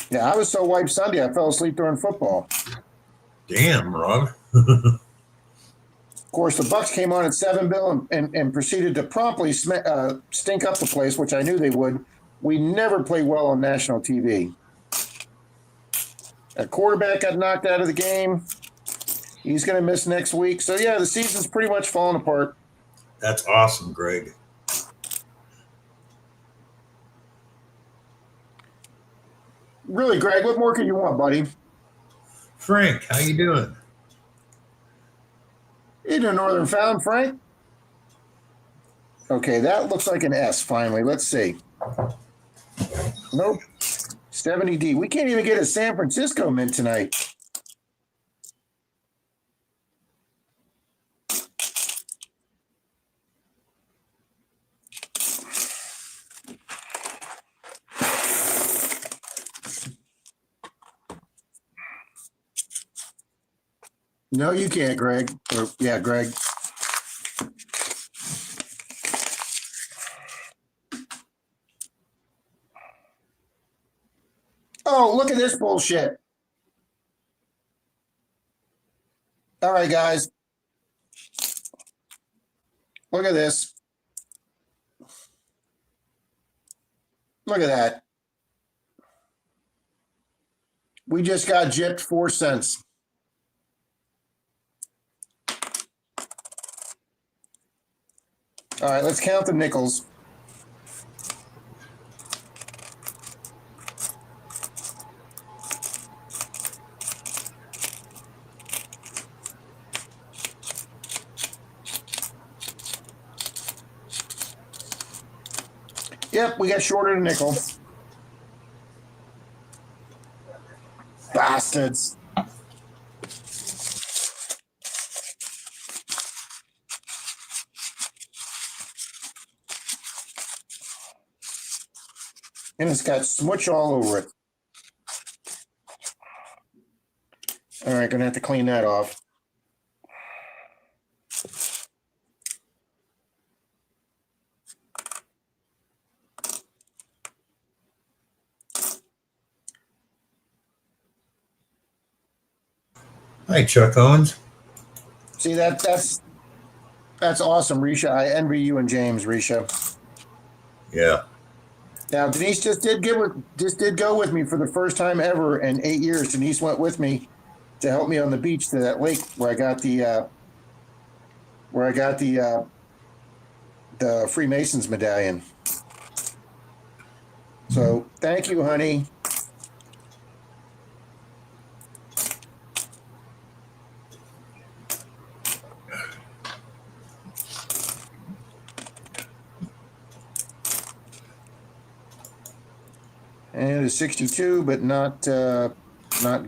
Yeah, I was so wiped Sunday, I fell asleep during football. Damn, Rob. Of course, the Bucks came on at 7, Bill, and proceeded to promptly stink up the place, which I knew they would. We never play well on national TV. A quarterback got knocked out of the game. He's going to miss next week. So, yeah, the season's pretty much falling apart. That's awesome, Greg. Really, Greg, what more can you want, buddy? Frank, how you doing? You doing Northern Found, Frank? Okay, that looks like an S finally. Let's see. Nope. 70D. We can't even get a San Francisco mint tonight. No, you can't, Greg. Yeah, Greg. Oh, look at this bullshit. All right, guys. Look at this. Look at that. We just got gypped 4 cents. All right, let's count the nickels. Yep, we got shorted a nickel. Bastards. And it's got smutch all over it. All right, gonna have to clean that off. Hi, Chuck Owens. See that's awesome, Risha. I envy you and James, Risha. Yeah. Now Denise just did go with me for the first time ever in 8 years. Denise went with me to help me on the beach to that lake where I got the Freemasons medallion. So thank you, honey. And it's 62, but not good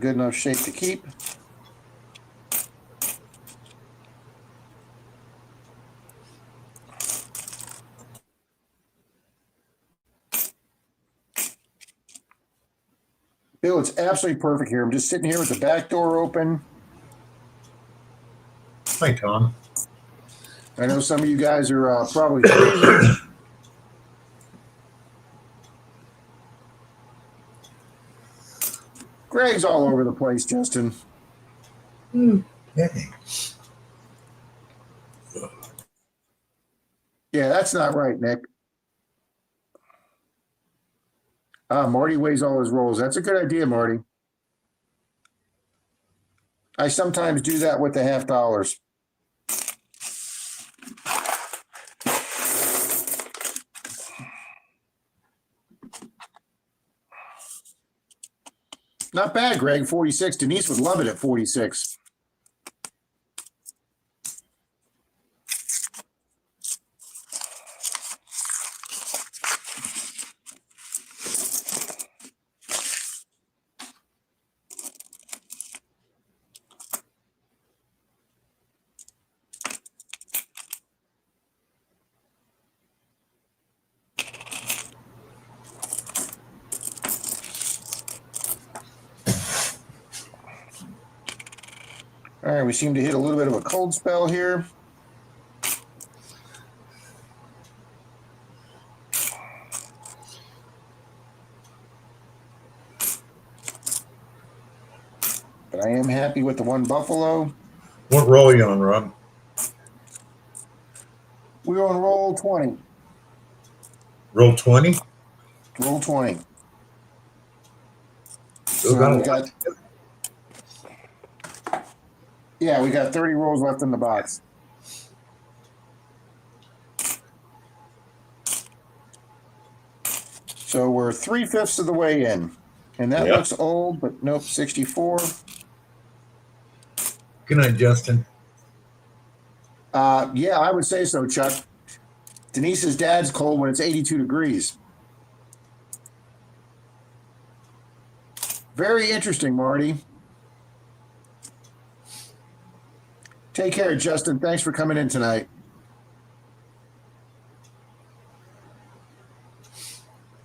enough shape to keep. Bill, it's absolutely perfect here. I'm just sitting here with the back door open. Hi, Tom. I know some of you guys are probably freezing. Greg's all over the place, Justin. Hey. Yeah, that's not right, Nick. Marty weighs all his rolls. That's a good idea, Marty. I sometimes do that with the $half. Not bad, Greg. 46. Denise would love it at 46. All right, we seem to hit a little bit of a cold spell here. But I am happy with the one Buffalo. What roll are you on, Rob? We're on roll 20. Roll 20? Roll 20. Still got a we lot. we got 30 rolls left in the box. So we're 3/5 of the way in. And that looks old, but nope, 64. Good night, Justin. Yeah, I would say so, Chuck. Denise's dad's cold when it's 82 degrees. Very interesting, Marty. Take care, Justin. Thanks for coming in tonight.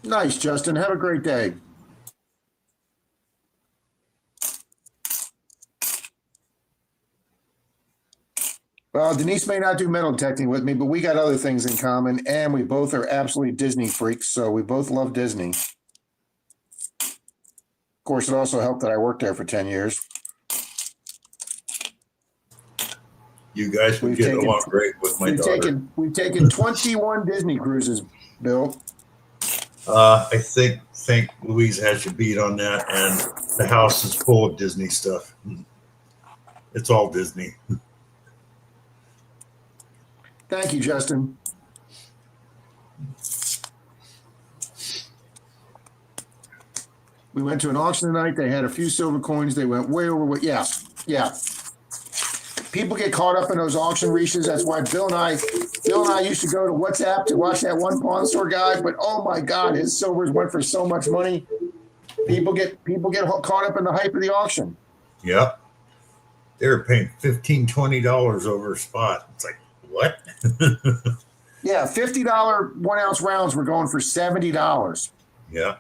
Nice, Justin. Have a great day. Well, Denise may not do metal detecting with me, but we got other things in common, and we both are absolutely Disney freaks, so we both love Disney. Of course, it also helped that I worked there for 10 years. You guys would get along great with my daughter. We've taken 21 Disney cruises, Bill. I think Louise has you beat on that, and the house is full of Disney stuff. It's all Disney. Thank you, Justin. We went to an auction tonight. They had a few silver coins. They went way over what, yeah. People get caught up in those auction reaches. That's why Bill and I used to go to WhatsApp to watch that one pawn store guy. But oh my God, his silvers went for so much money. People get caught up in the hype of the auction. Yep. They were paying $15, $20 over a spot. It's like, what? Yeah, $50 1 ounce rounds were going for $70. Yeah.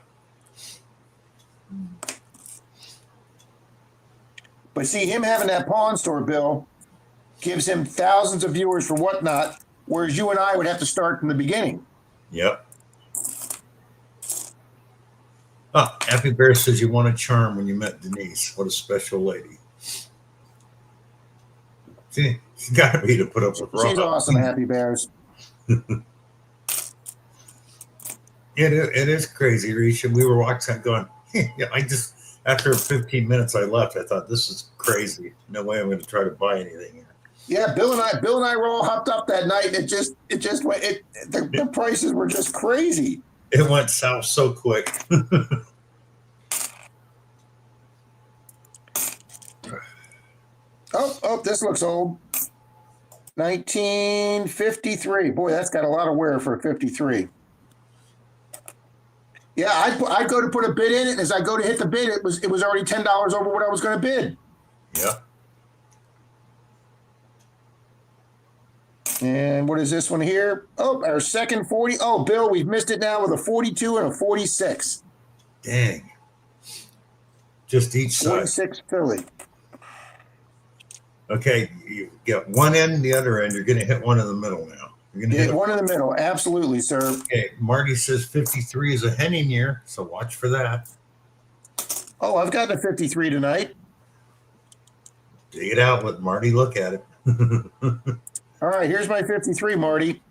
But see, him having that pawn store, Bill, gives him thousands of viewers for whatnot, whereas you and I would have to start from the beginning. Yep. Oh, Happy Bear says you won a charm when you met Denise. What a special lady. See, she's got to be to put up with Rob. She's awesome, Happy Bears. It is crazy, Risha. We were watching going, yeah, after 15 minutes I left, I thought, this is crazy. No way I'm going to try to buy anything here. Yeah, Bill and I were all hopped up that night. It just went. The prices were just crazy. It went south so quick. Oh, this looks old. 1953. Boy, that's got a lot of wear for a 53. Yeah, I go to put a bid in it, and as I go to hit the bid, it was already $10 over what I was going to bid. Yeah. And what is this one here? Oh, our second 40. Oh, Bill, we've missed it now with a 42 and a 46. Dang. Just each side. 46 Philly. Okay, you get one end, the other end. You're going to hit one in the middle now. You're going to hit one in the middle. Absolutely, sir. Okay, Marty says 53 is a Henning year, so watch for that. Oh, I've got a 53 tonight. Dig it out. Let Marty look at it. All right, here's my 53, Marty.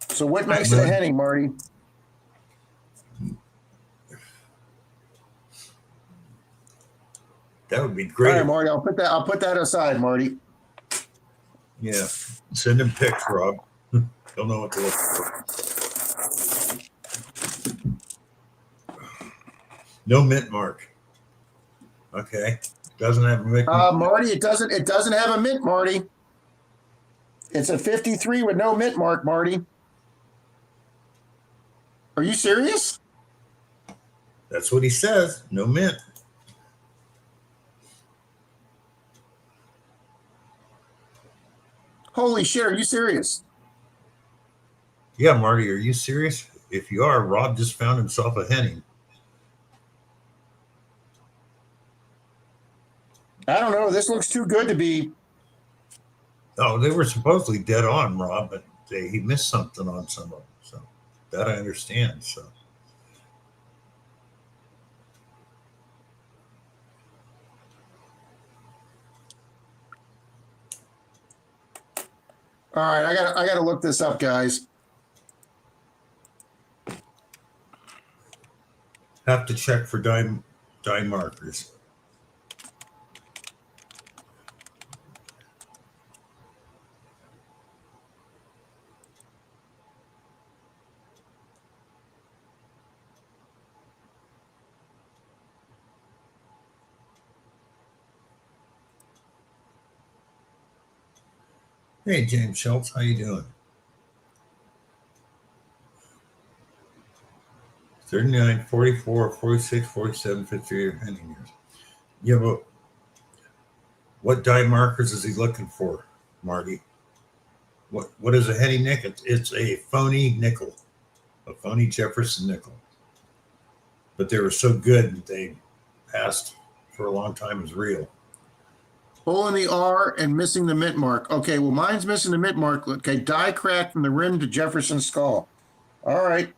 So what makes it a Henning, Marty? That would be great. All right, Marty, I'll put that aside, Marty. Yeah. Send him pics, Rob. Don't know what to look for. No mint mark. Okay. Doesn't have a mint mark. Marty, it doesn't have a mint, Marty. It's a 53 with no mint mark, Marty. Are you serious? That's what he says. No mint. Holy shit, are you serious? Yeah, Marty, are you serious? If you are, Rob just found himself a Henning. I don't know. This looks too good to be. Oh, they were supposedly dead on, Rob, but he missed something on some of them. So that I understand. So. All right, I gotta look this up, guys. Have to check for die markers. Hey, James Schultz, how you doing? 39, 44, 46, 47, 53 Henning years. Yeah, but what die markers is he looking for, Marty? What is a Henning nickel? It's a phony nickel, a phony Jefferson nickel. But they were so good that they passed for a long time as real. Hole in the R and missing the mint mark. Okay, well, mine's missing the mint mark. Okay, die crack from the rim to Jefferson's skull. All right.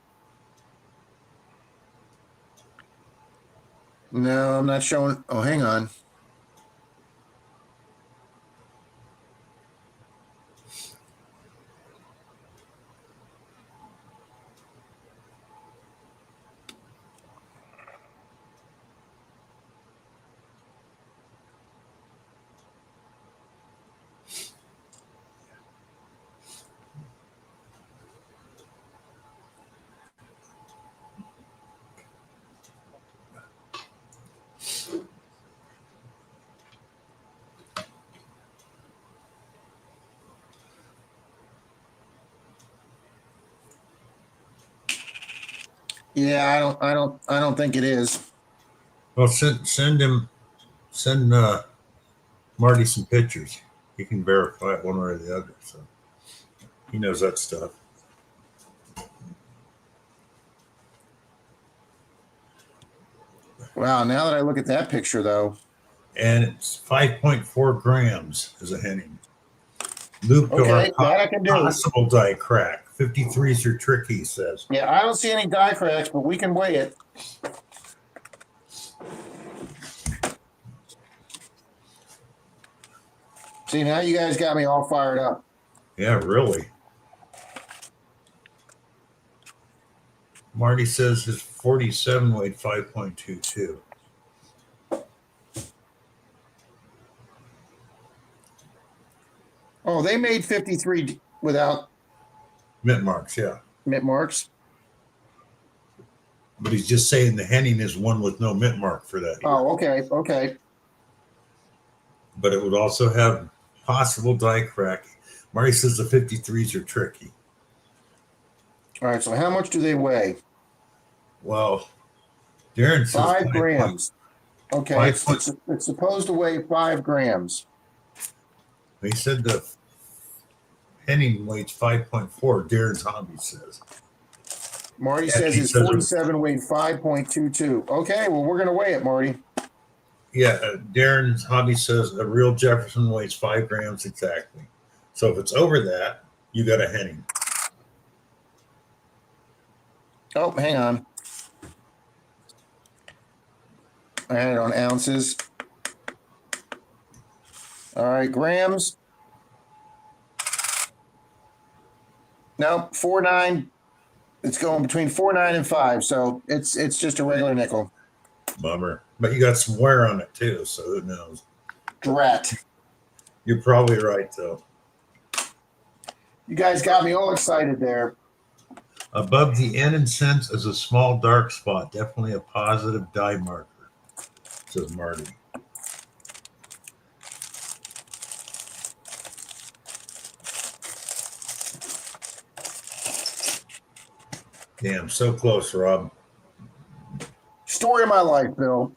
No, I'm not showing. Oh, hang on. Yeah, I don't think it is. Well, send Marty some pictures. He can verify it one way or the other. So he knows that stuff. Wow, now that I look at that picture, though. And it's 5.4 grams as a henning. Looped or Okay, that I can do. possible die crack. 53s are tricky, he says. Yeah, I don't see any die cracks, but we can weigh it. See, now you guys got me all fired up. Yeah, really. Marty says his 47 weighed 5.22. Oh, they made 53 without Mint marks, yeah. mint marks. But he's just saying the henning is one with no mint mark for that year. Oh, okay, okay. But it would also have possible die crack. Marty says the 53s are tricky. All right, so how much do they weigh? Well, Darren says 5 grams. Okay, 5 it's supposed to weigh 5 grams. He said the henning weighs 5.4. Darren's hobby says. Marty Yeah, says he his says 47 weighed 5.22. Okay, well, we're going to weigh it, Marty. Yeah, Darren's hobby says a real Jefferson weighs 5 grams exactly. So if it's over that, you got a henning. Oh, hang on. I had it on ounces. All right, grams. Nope, 4.9. It's going between 4.9 and 5, so it's just a regular nickel. Bummer. But you got some wear on it too, so who knows? Drat. You're probably right, though. You guys got me all excited there. Above the N and cents is a small dark spot, definitely a positive die marker, says Marty. Damn, so close, Rob. Story of my life, Bill.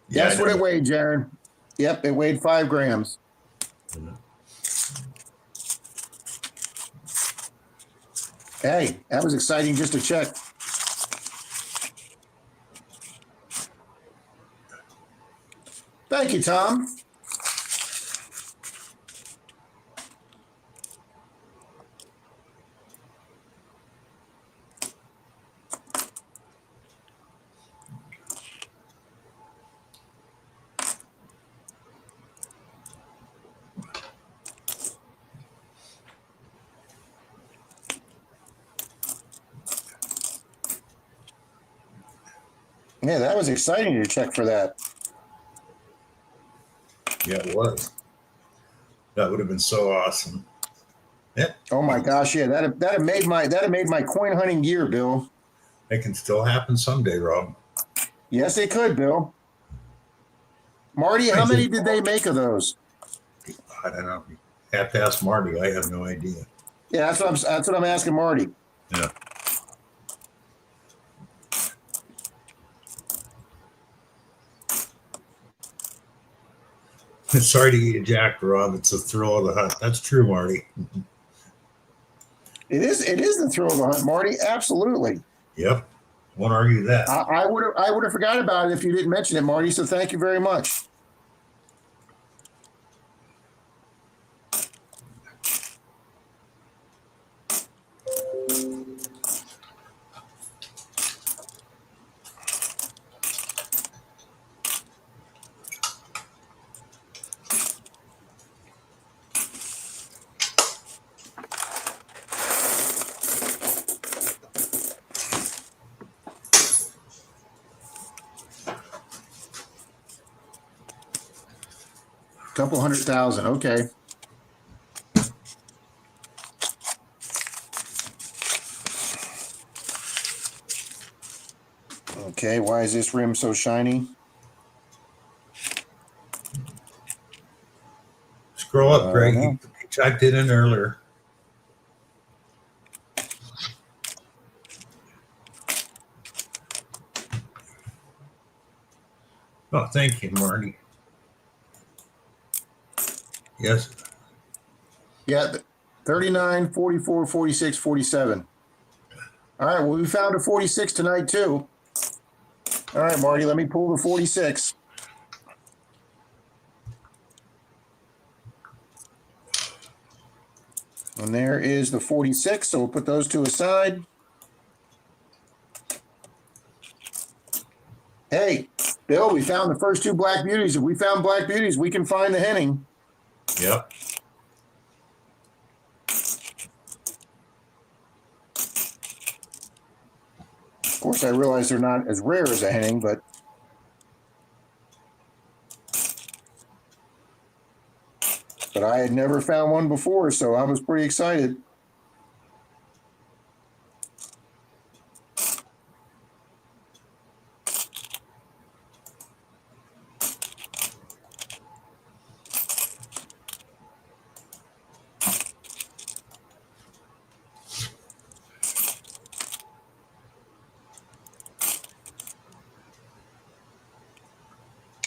Yeah, That's what it weighed, Jaron. Yep, it weighed 5 grams. Hey, that was exciting just to check. Thank you, Tom. Yeah, that was exciting to check for that. Yeah, it was. That would have been so awesome. Yeah. Oh my gosh, yeah, that have made my coin hunting year, Bill. It can still happen someday, Rob. Yes, it could, Bill. Marty, how many did they make of those? I don't know. You have to ask Marty. I have no idea. Yeah, that's what I'm asking Marty. Yeah. Sorry to get you jacked, Rob. It's a thrill of the hunt. That's true, Marty. It is the thrill of the hunt, Marty. Absolutely. Yep. Won't argue that. I would have forgot about it if you didn't mention it, Marty. So thank you very much. Couple 100,000. Okay. Okay, why is this rim so shiny? Scroll up, Greg. You typed it in earlier. Oh, thank you, Marty. Yes. Yeah, 39, 44, 46, 47. All right, well, we found a 46 tonight, too. All right, Marty, let me pull the 46. And there is the 46, so we'll put those two aside. Hey, Bill, we found the first two black beauties. If we found black beauties, we can find the Henning. Yep. Of course, I realize they're not as rare as a Henning, but I had never found one before, so I was pretty excited.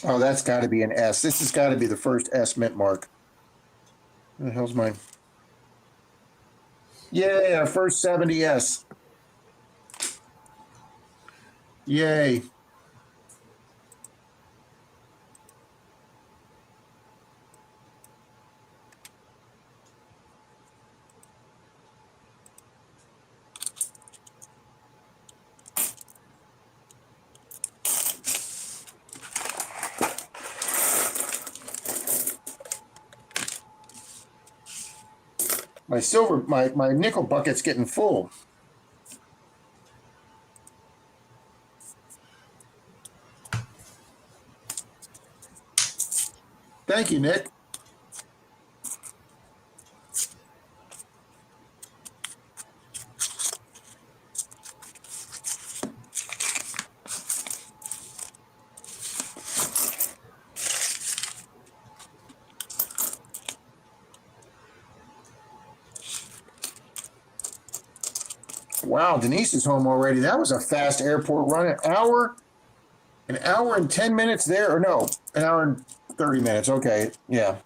Oh, that's got to be an S. This has got to be the first S mint mark. Where the hell's mine? Yeah, first 70S. Yay. My silver, my nickel bucket's getting full. Thank you, Nick. Wow, Denise is home already. That was a fast airport run. An hour and 10 minutes there, or no, an hour and 30 minutes. Okay, yeah.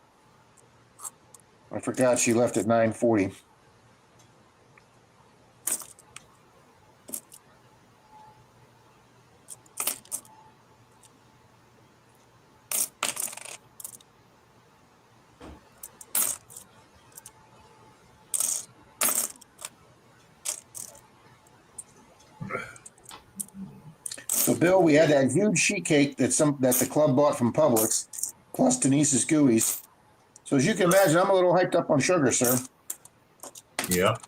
I forgot she left at 9:40. So, Bill, we had that huge sheet cake that the club bought from Publix, plus Denise's gooeyes. So, as you can imagine, I'm a little hyped up on sugar, sir. Yep.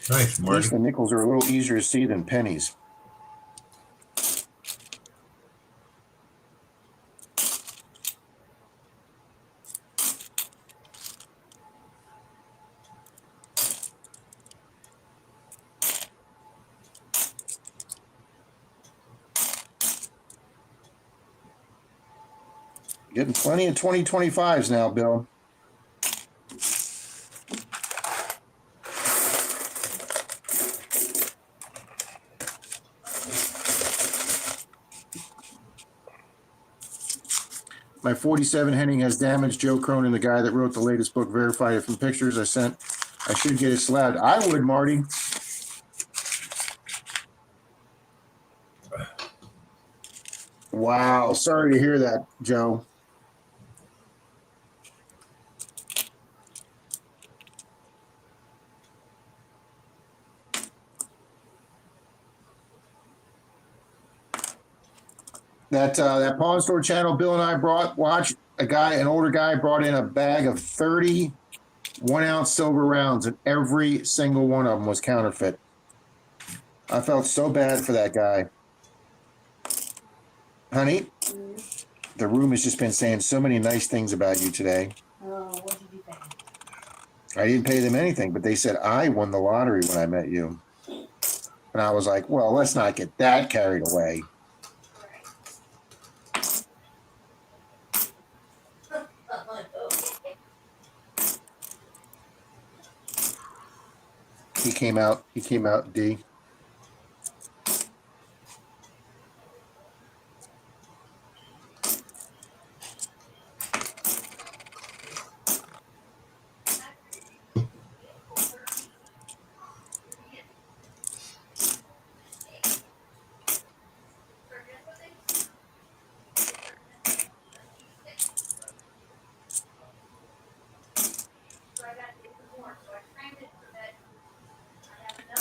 Nice, At least Marty. the nickels are a little easier to see than pennies. Getting plenty of 2025s now, Bill. My 47 Henning has damaged. Joe Cronin, the guy that wrote the latest book, verified it from pictures I sent. I should get it slabbed. I would, Marty. Wow. Sorry to hear that, Joe. That pawn store channel Bill and I watched an older guy brought in a bag of 30 1-ounce silver rounds, and every single one of them was counterfeit. I felt so bad for that guy. Honey, the room has just been saying so many nice things about you today. Oh, what did you think? I didn't pay them anything, but they said I won the lottery when I met you. And I was like, well, let's not get that carried away. He came out. He came out D.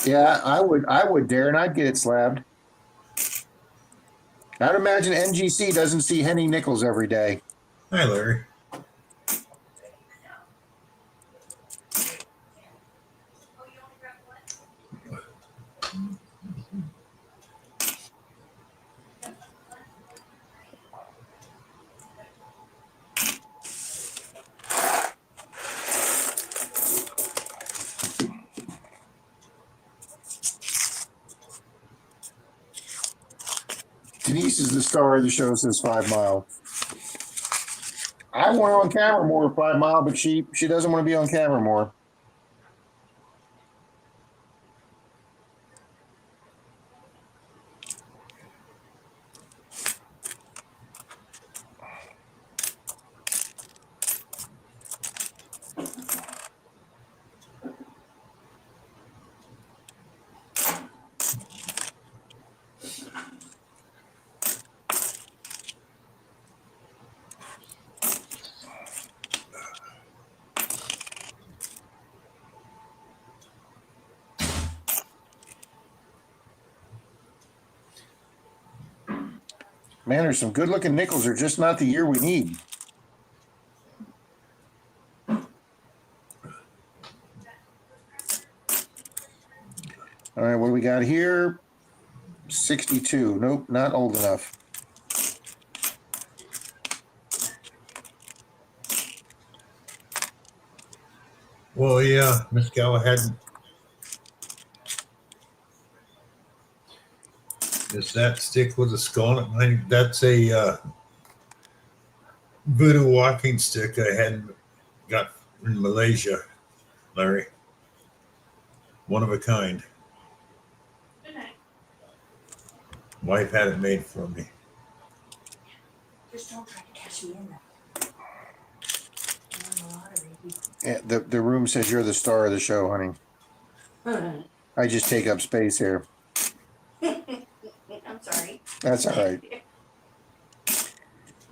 Yeah, I would, Darren. I'd get it slabbed. I'd imagine NGC doesn't see Henny Nichols every day. Hi, Larry. Denise is the star of the show, says 5 Mile. I want her on camera more, 5 Mile, but she doesn't want to be on camera more. Man, there's some good-looking nickels. They're just not the year we need. All right, what do we got here? 62. Nope, not old enough. Well, yeah, Miss Galahad. Is that stick with a skull on it? That's a voodoo walking stick I had got in Malaysia, Larry. One of a kind. Good night. Wife had it made for me. Just don't try to catch me in that. Yeah, the room says you're the star of the show, honey. I just take up space here. I'm sorry. That's all right.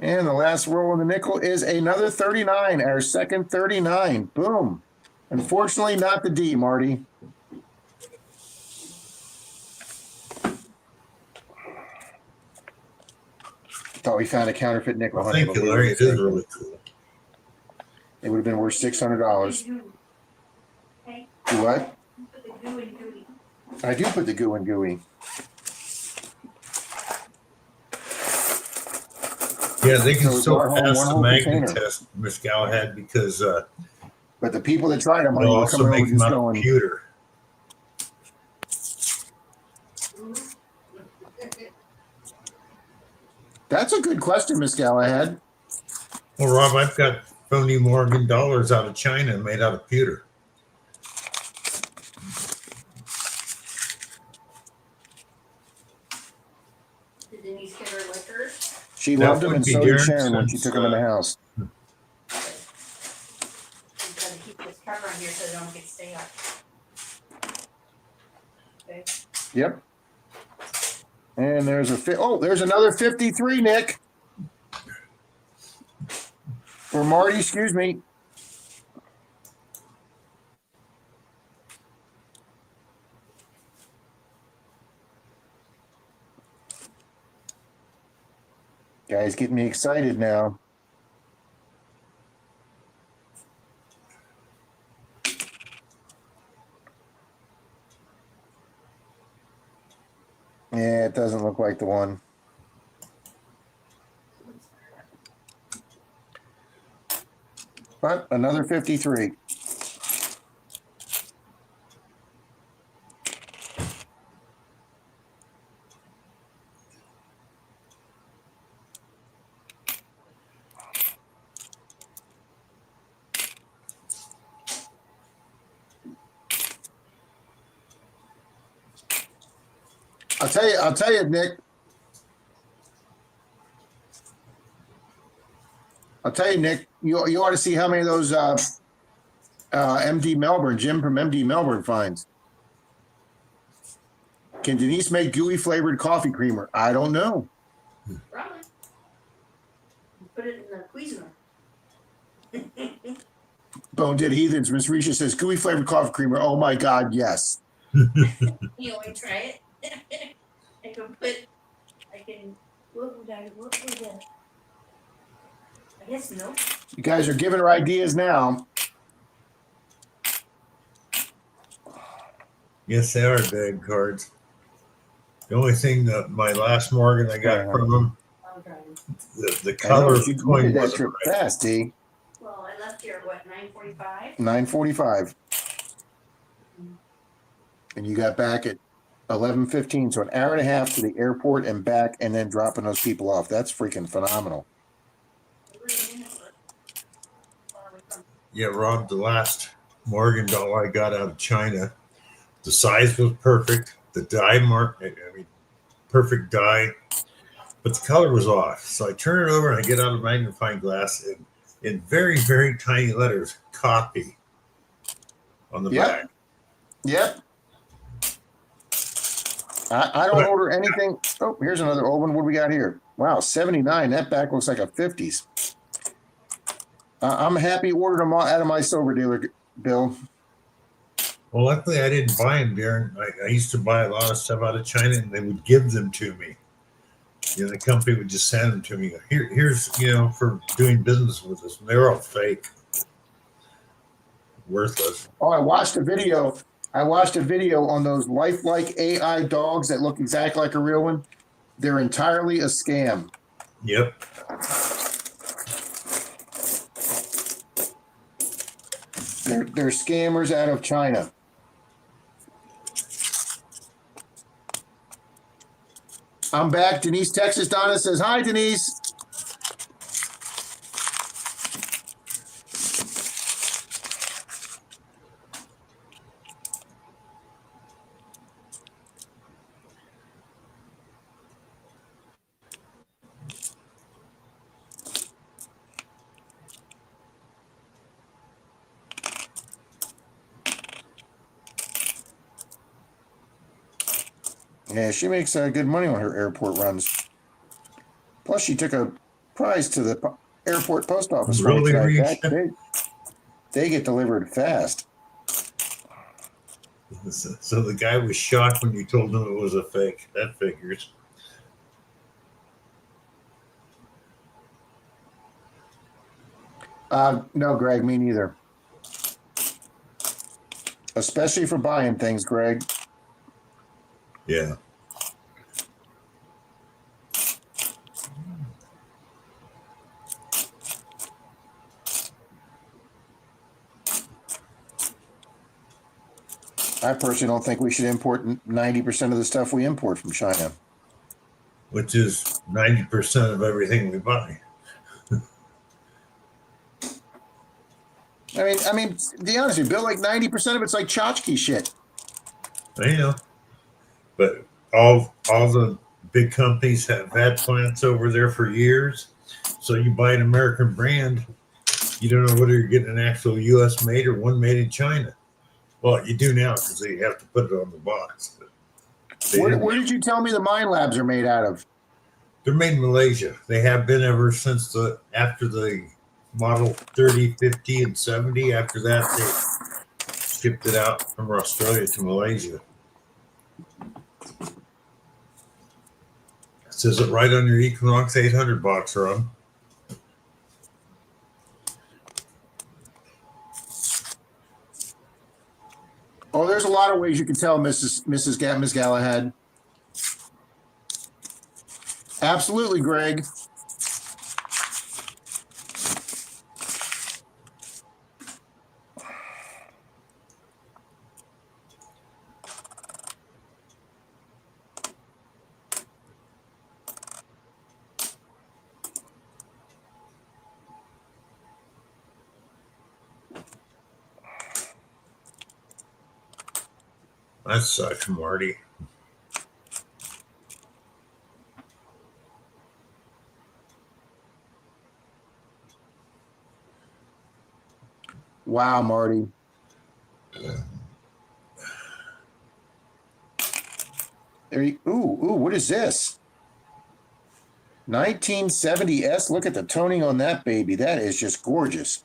And the last roll in the nickel is another 39, our second 39. Boom. Unfortunately, not the D, Marty. Thought we found a counterfeit nickel, Well, honey. thank but you, we were Larry. It is mistaken. really cool. It would have been worth $600. Okay. Do what? Put the goo in gooey. I do put the goo in gooey. Yeah, they can So we still brought home pass one the whole magnet container. test, Miss Galahad, because But the people that tried them, honey, they'll were also coming over make them just out of going, pewter. that's a good question, Miss Galahad. Well, Rob, I've got phony Morgan dollars out of China made out of pewter. Did Denise get her liquors? She That loved them, would and be so did Darren Sharon when she since, took them in the house. She's got to keep this cover on here so they don't get stale. Okay. Yep. And there's there's another 53, Nick. Or Marty, excuse me. Guys, getting me excited now. Yeah, it doesn't look like the one. But another 53. I'll tell you, Nick. You ought to see how many of those MD Melbourne, Jim from MD Melbourne finds. Can Denise make gooey flavored coffee creamer? I don't know. Probably. Put it in the Cuisinart. Bone Dead Heathens. Miss Risha says gooey flavored coffee creamer. Oh my God, yes. You want to try it? What was that? I guess milk. You guys are giving her ideas now. Yes, they are bag cards. The only thing that my last Morgan I got from them, I'm driving. the color of You the coin did that wasn't trip right. fast, D. Well, I left here, what, 9:45? 9:45. And you got back at 11:15. So an hour and a half to the airport and back, and then dropping those people off. That's freaking phenomenal. Yeah, Rob, the last Morgan doll I got out of China, the size was perfect. The die perfect die, but the color was off. So I turn it over and I get out a magnifying glass, and in very, very tiny letters, copy on the back. Yep. I don't order anything. Oh, here's another old one. What do we got here? Wow, 79. That back looks like a 50s. I'm happy you ordered them all out of my silver dealer, Bill. Well, luckily I didn't buy them, Darren. I used to buy a lot of stuff out of China, and they would give them to me. You know, the company would just send them to me. Here's for doing business with us. And they were all fake, worthless. Oh, I watched a video on those lifelike AI dogs that look exactly like a real one. They're entirely a scam. Yep. They're scammers out of China. I'm back. Denise, Texas. Donna says, hi, Denise. Yeah, she makes good money on her airport runs. Plus, she took a prize to the airport post office. Really, they get delivered fast. So the guy was shocked when you told him it was a fake. That figures. No, Greg, me neither. Especially for buying things, Greg. Yeah. I personally don't think we should import 90% of the stuff we import from China. Which is 90% of everything we buy. I mean, to be honest with you, Bill, like 90% of it's like tchotchke shit. I know. But all the big companies have had plants over there for years. So you buy an American brand, you don't know whether you're getting an actual U.S. made or one made in China. Well, you do now because they have to put it on the box. Where did you tell me the Mine Labs are made out of? They're made in Malaysia. They have been ever since after the Model 30, 50, and 70. After that, they shipped it out from Australia to Malaysia. It says it right on your Equinox 800 box, Rob. Oh, there's a lot of ways you can tell, Miss Galahad. Absolutely, Greg. That sucks, Marty. Wow, Marty. Ooh, what is this? 1970S. Look at the toning on that baby. That is just gorgeous.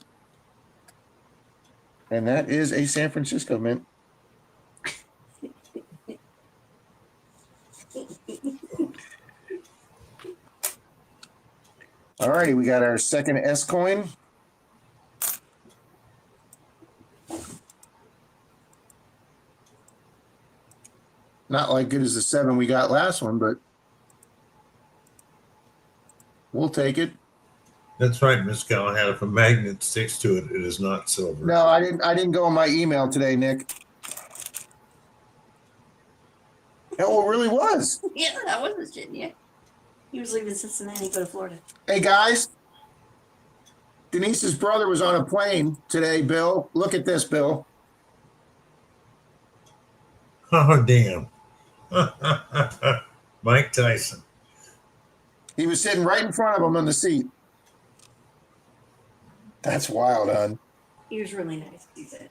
And that is a San Francisco mint. All righty, we got our second S coin. Not like good as the 7 we got last one, but we'll take it. That's right, Miss Callahan. If a magnet sticks to it, it is not silver. No, I didn't go on my email today, Nick. Oh, it really was. Yeah, that was legit. Yeah, he was leaving Cincinnati to go to Florida. Hey guys, Denise's brother was on a plane today. Bill, look at this, Bill. Oh, damn. Mike Tyson. He was sitting right in front of him on the seat. That's wild, hon. He was really nice. He said.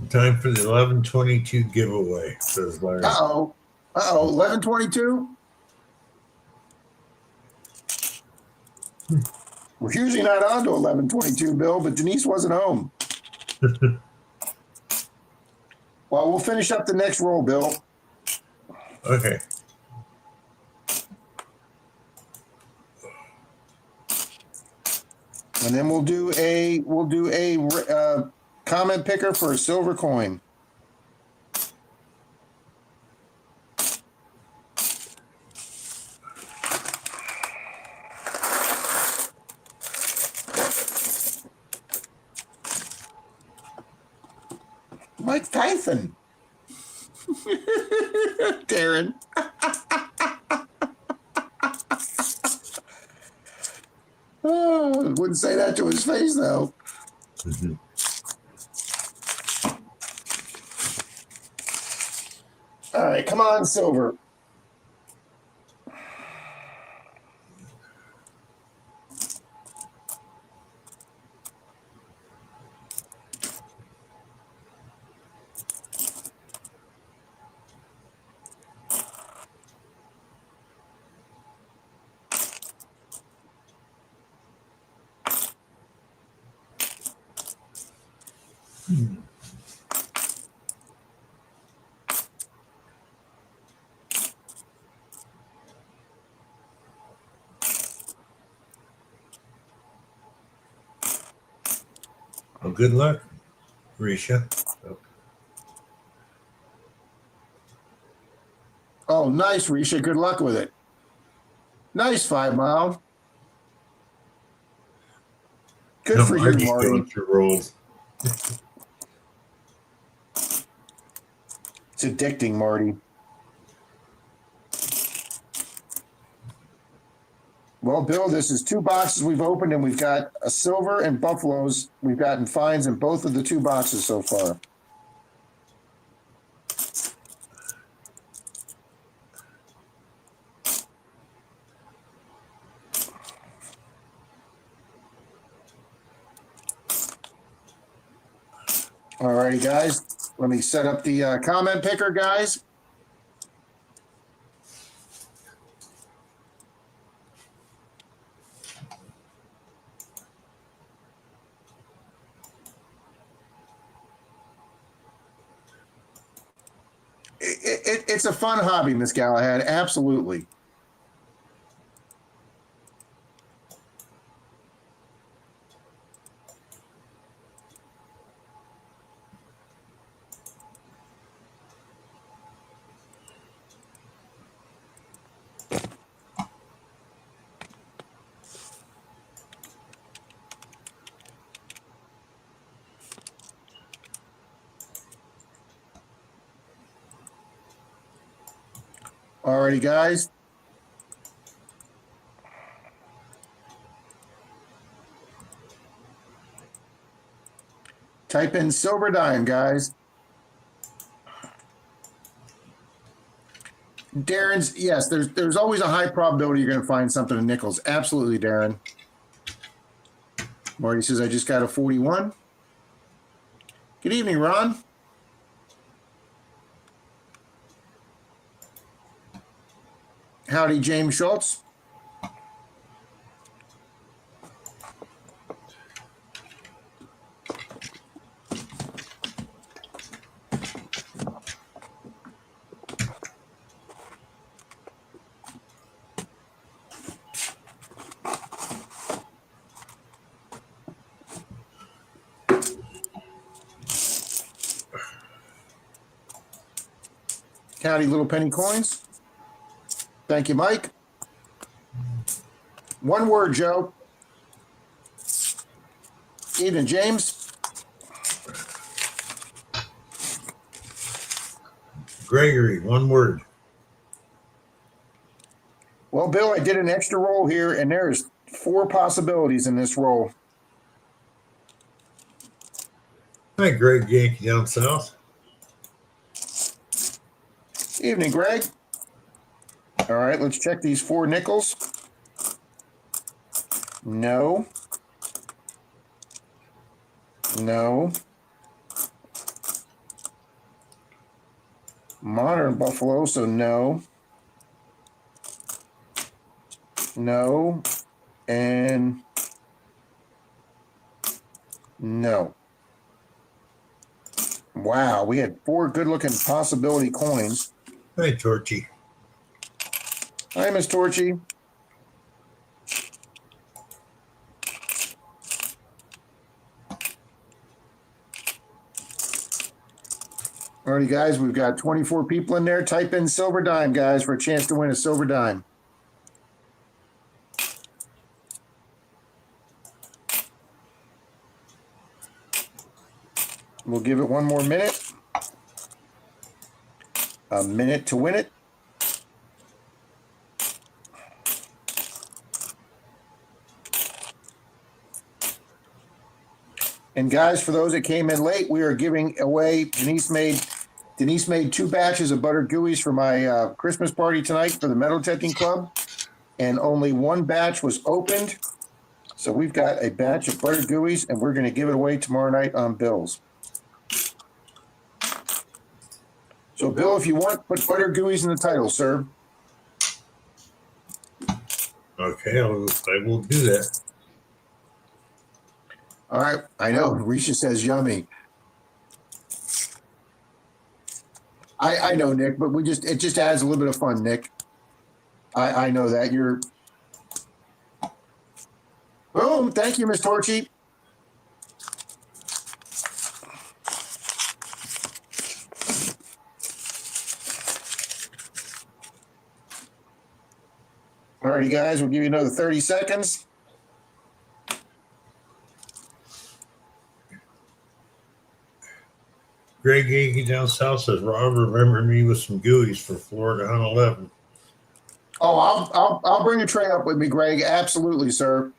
Time for the 1122 giveaway, says Larry. Uh-oh. 1122? We're usually not on to 1122, Bill, but Denise wasn't home. Well, we'll finish up the next roll, Bill. Okay. And then we'll do a comment picker for a silver coin. Mike Tyson. Darren. Oh, wouldn't say that to his face, though. Mm-hmm. All right, come on, silver. Well, good luck, Risha. Oh, nice, Risha. Good luck with it. Nice 5 Mile. Good for you, Marty. Going through rolls. It's addicting, Marty. Well, Bill, this is 2 boxes we've opened, and we've got a silver and buffaloes. We've gotten fines in both of the 2 boxes so far. All righty, guys. Let me set up the comment picker, guys. It's a fun hobby, Miss Galahad. Absolutely. Alrighty, guys. Type in silver dime, guys. Darren's, yes, there's always a high probability you're going to find something in nickels. Absolutely, Darren. Marty says, I just got a 41. Good evening, Ron. Howdy, James Schultz. Howdy, little penny coins. Thank you, Mike. One word, Joe. Evening, James. Gregory, one word. Well, Bill, I did an extra roll here, and there's 4 possibilities in this roll. Hi, Greg Yankee down south. Evening, Greg. All right, let's check these 4 nickels. No. No. Modern Buffalo, so no. No. And no. Wow, we had 4 good-looking possibility coins. Hi, Torchy. Hi, Miss Torchy. Alrighty, guys, we've got 24 people in there. Type in silver dime, guys, for a chance to win a silver dime. We'll give it one more minute. A minute to win it. And guys, for those that came in late, we are giving away, Denise made 2 batches of buttered gooeys for my Christmas party tonight for the Metal Detecting Club. And only 1 batch was opened. So we've got a batch of buttered gooeys, and we're going to give it away tomorrow night on Bill's. So, Bill, if you want, put buttered gooeys in the title, sir. Okay, I will do that. All right. I know. Risha says yummy. I know, Nick, but it just adds a little bit of fun, Nick. I know that. You're boom. Thank you, Miss Torchy. All righty, guys, we'll give you another 30 seconds. Greg Yankee down south says, Rob, remember me with some gooeys for Florida Hunt 11. Oh, I'll bring a tray up with me, Greg. Absolutely, sir.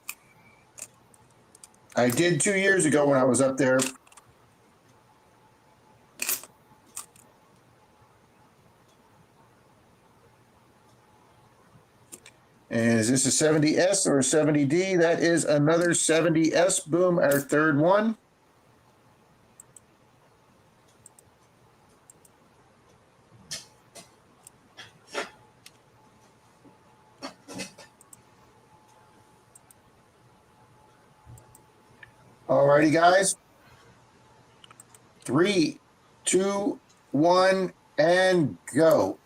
I did 2 years ago when I was up there. And is this a 70S or a 70D? That is another 70S. Boom, our 3rd one. All righty, guys. 3, 2, 1, and go.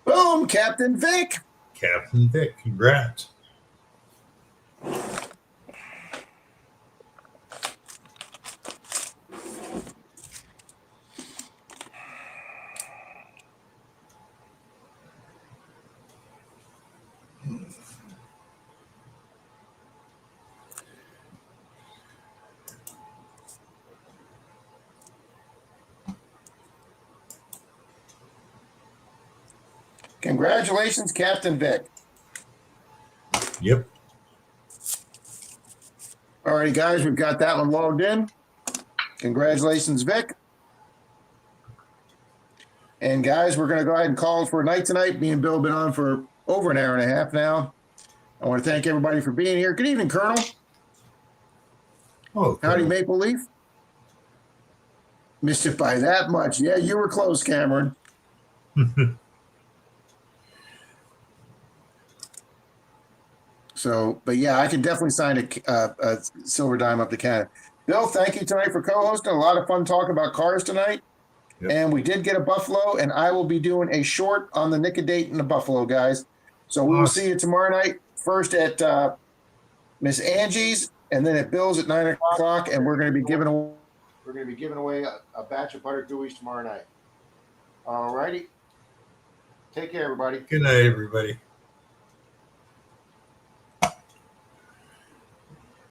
Boom, Captain Vic. Captain Vic, congrats. Congratulations, Captain Vic. Yep. All righty, guys, we've got that one logged in. Congratulations, Vic. And guys, we're going to go ahead and call it for a night tonight. Me and Bill have been on for over an hour and a half now. I want to thank everybody for being here. Good evening, Colonel. Oh, Howdy, cool. Maple Leaf. Missed it by that much. Yeah, you were close, Cameron. So, but yeah, I can definitely sign a silver dime up the cannon. Bill, thank you tonight for co-hosting. A lot of fun talking about cars tonight. Yep. And we did get a Buffalo, and I will be doing a short on the Nick of Dayton, the Buffalo, guys. So we will see you tomorrow night, first at Miss Angie's, and then at Bill's at 9 o'clock, and we're going to be giving away a batch of butter gooeys tomorrow night. All righty. Take care, everybody. Good night, everybody.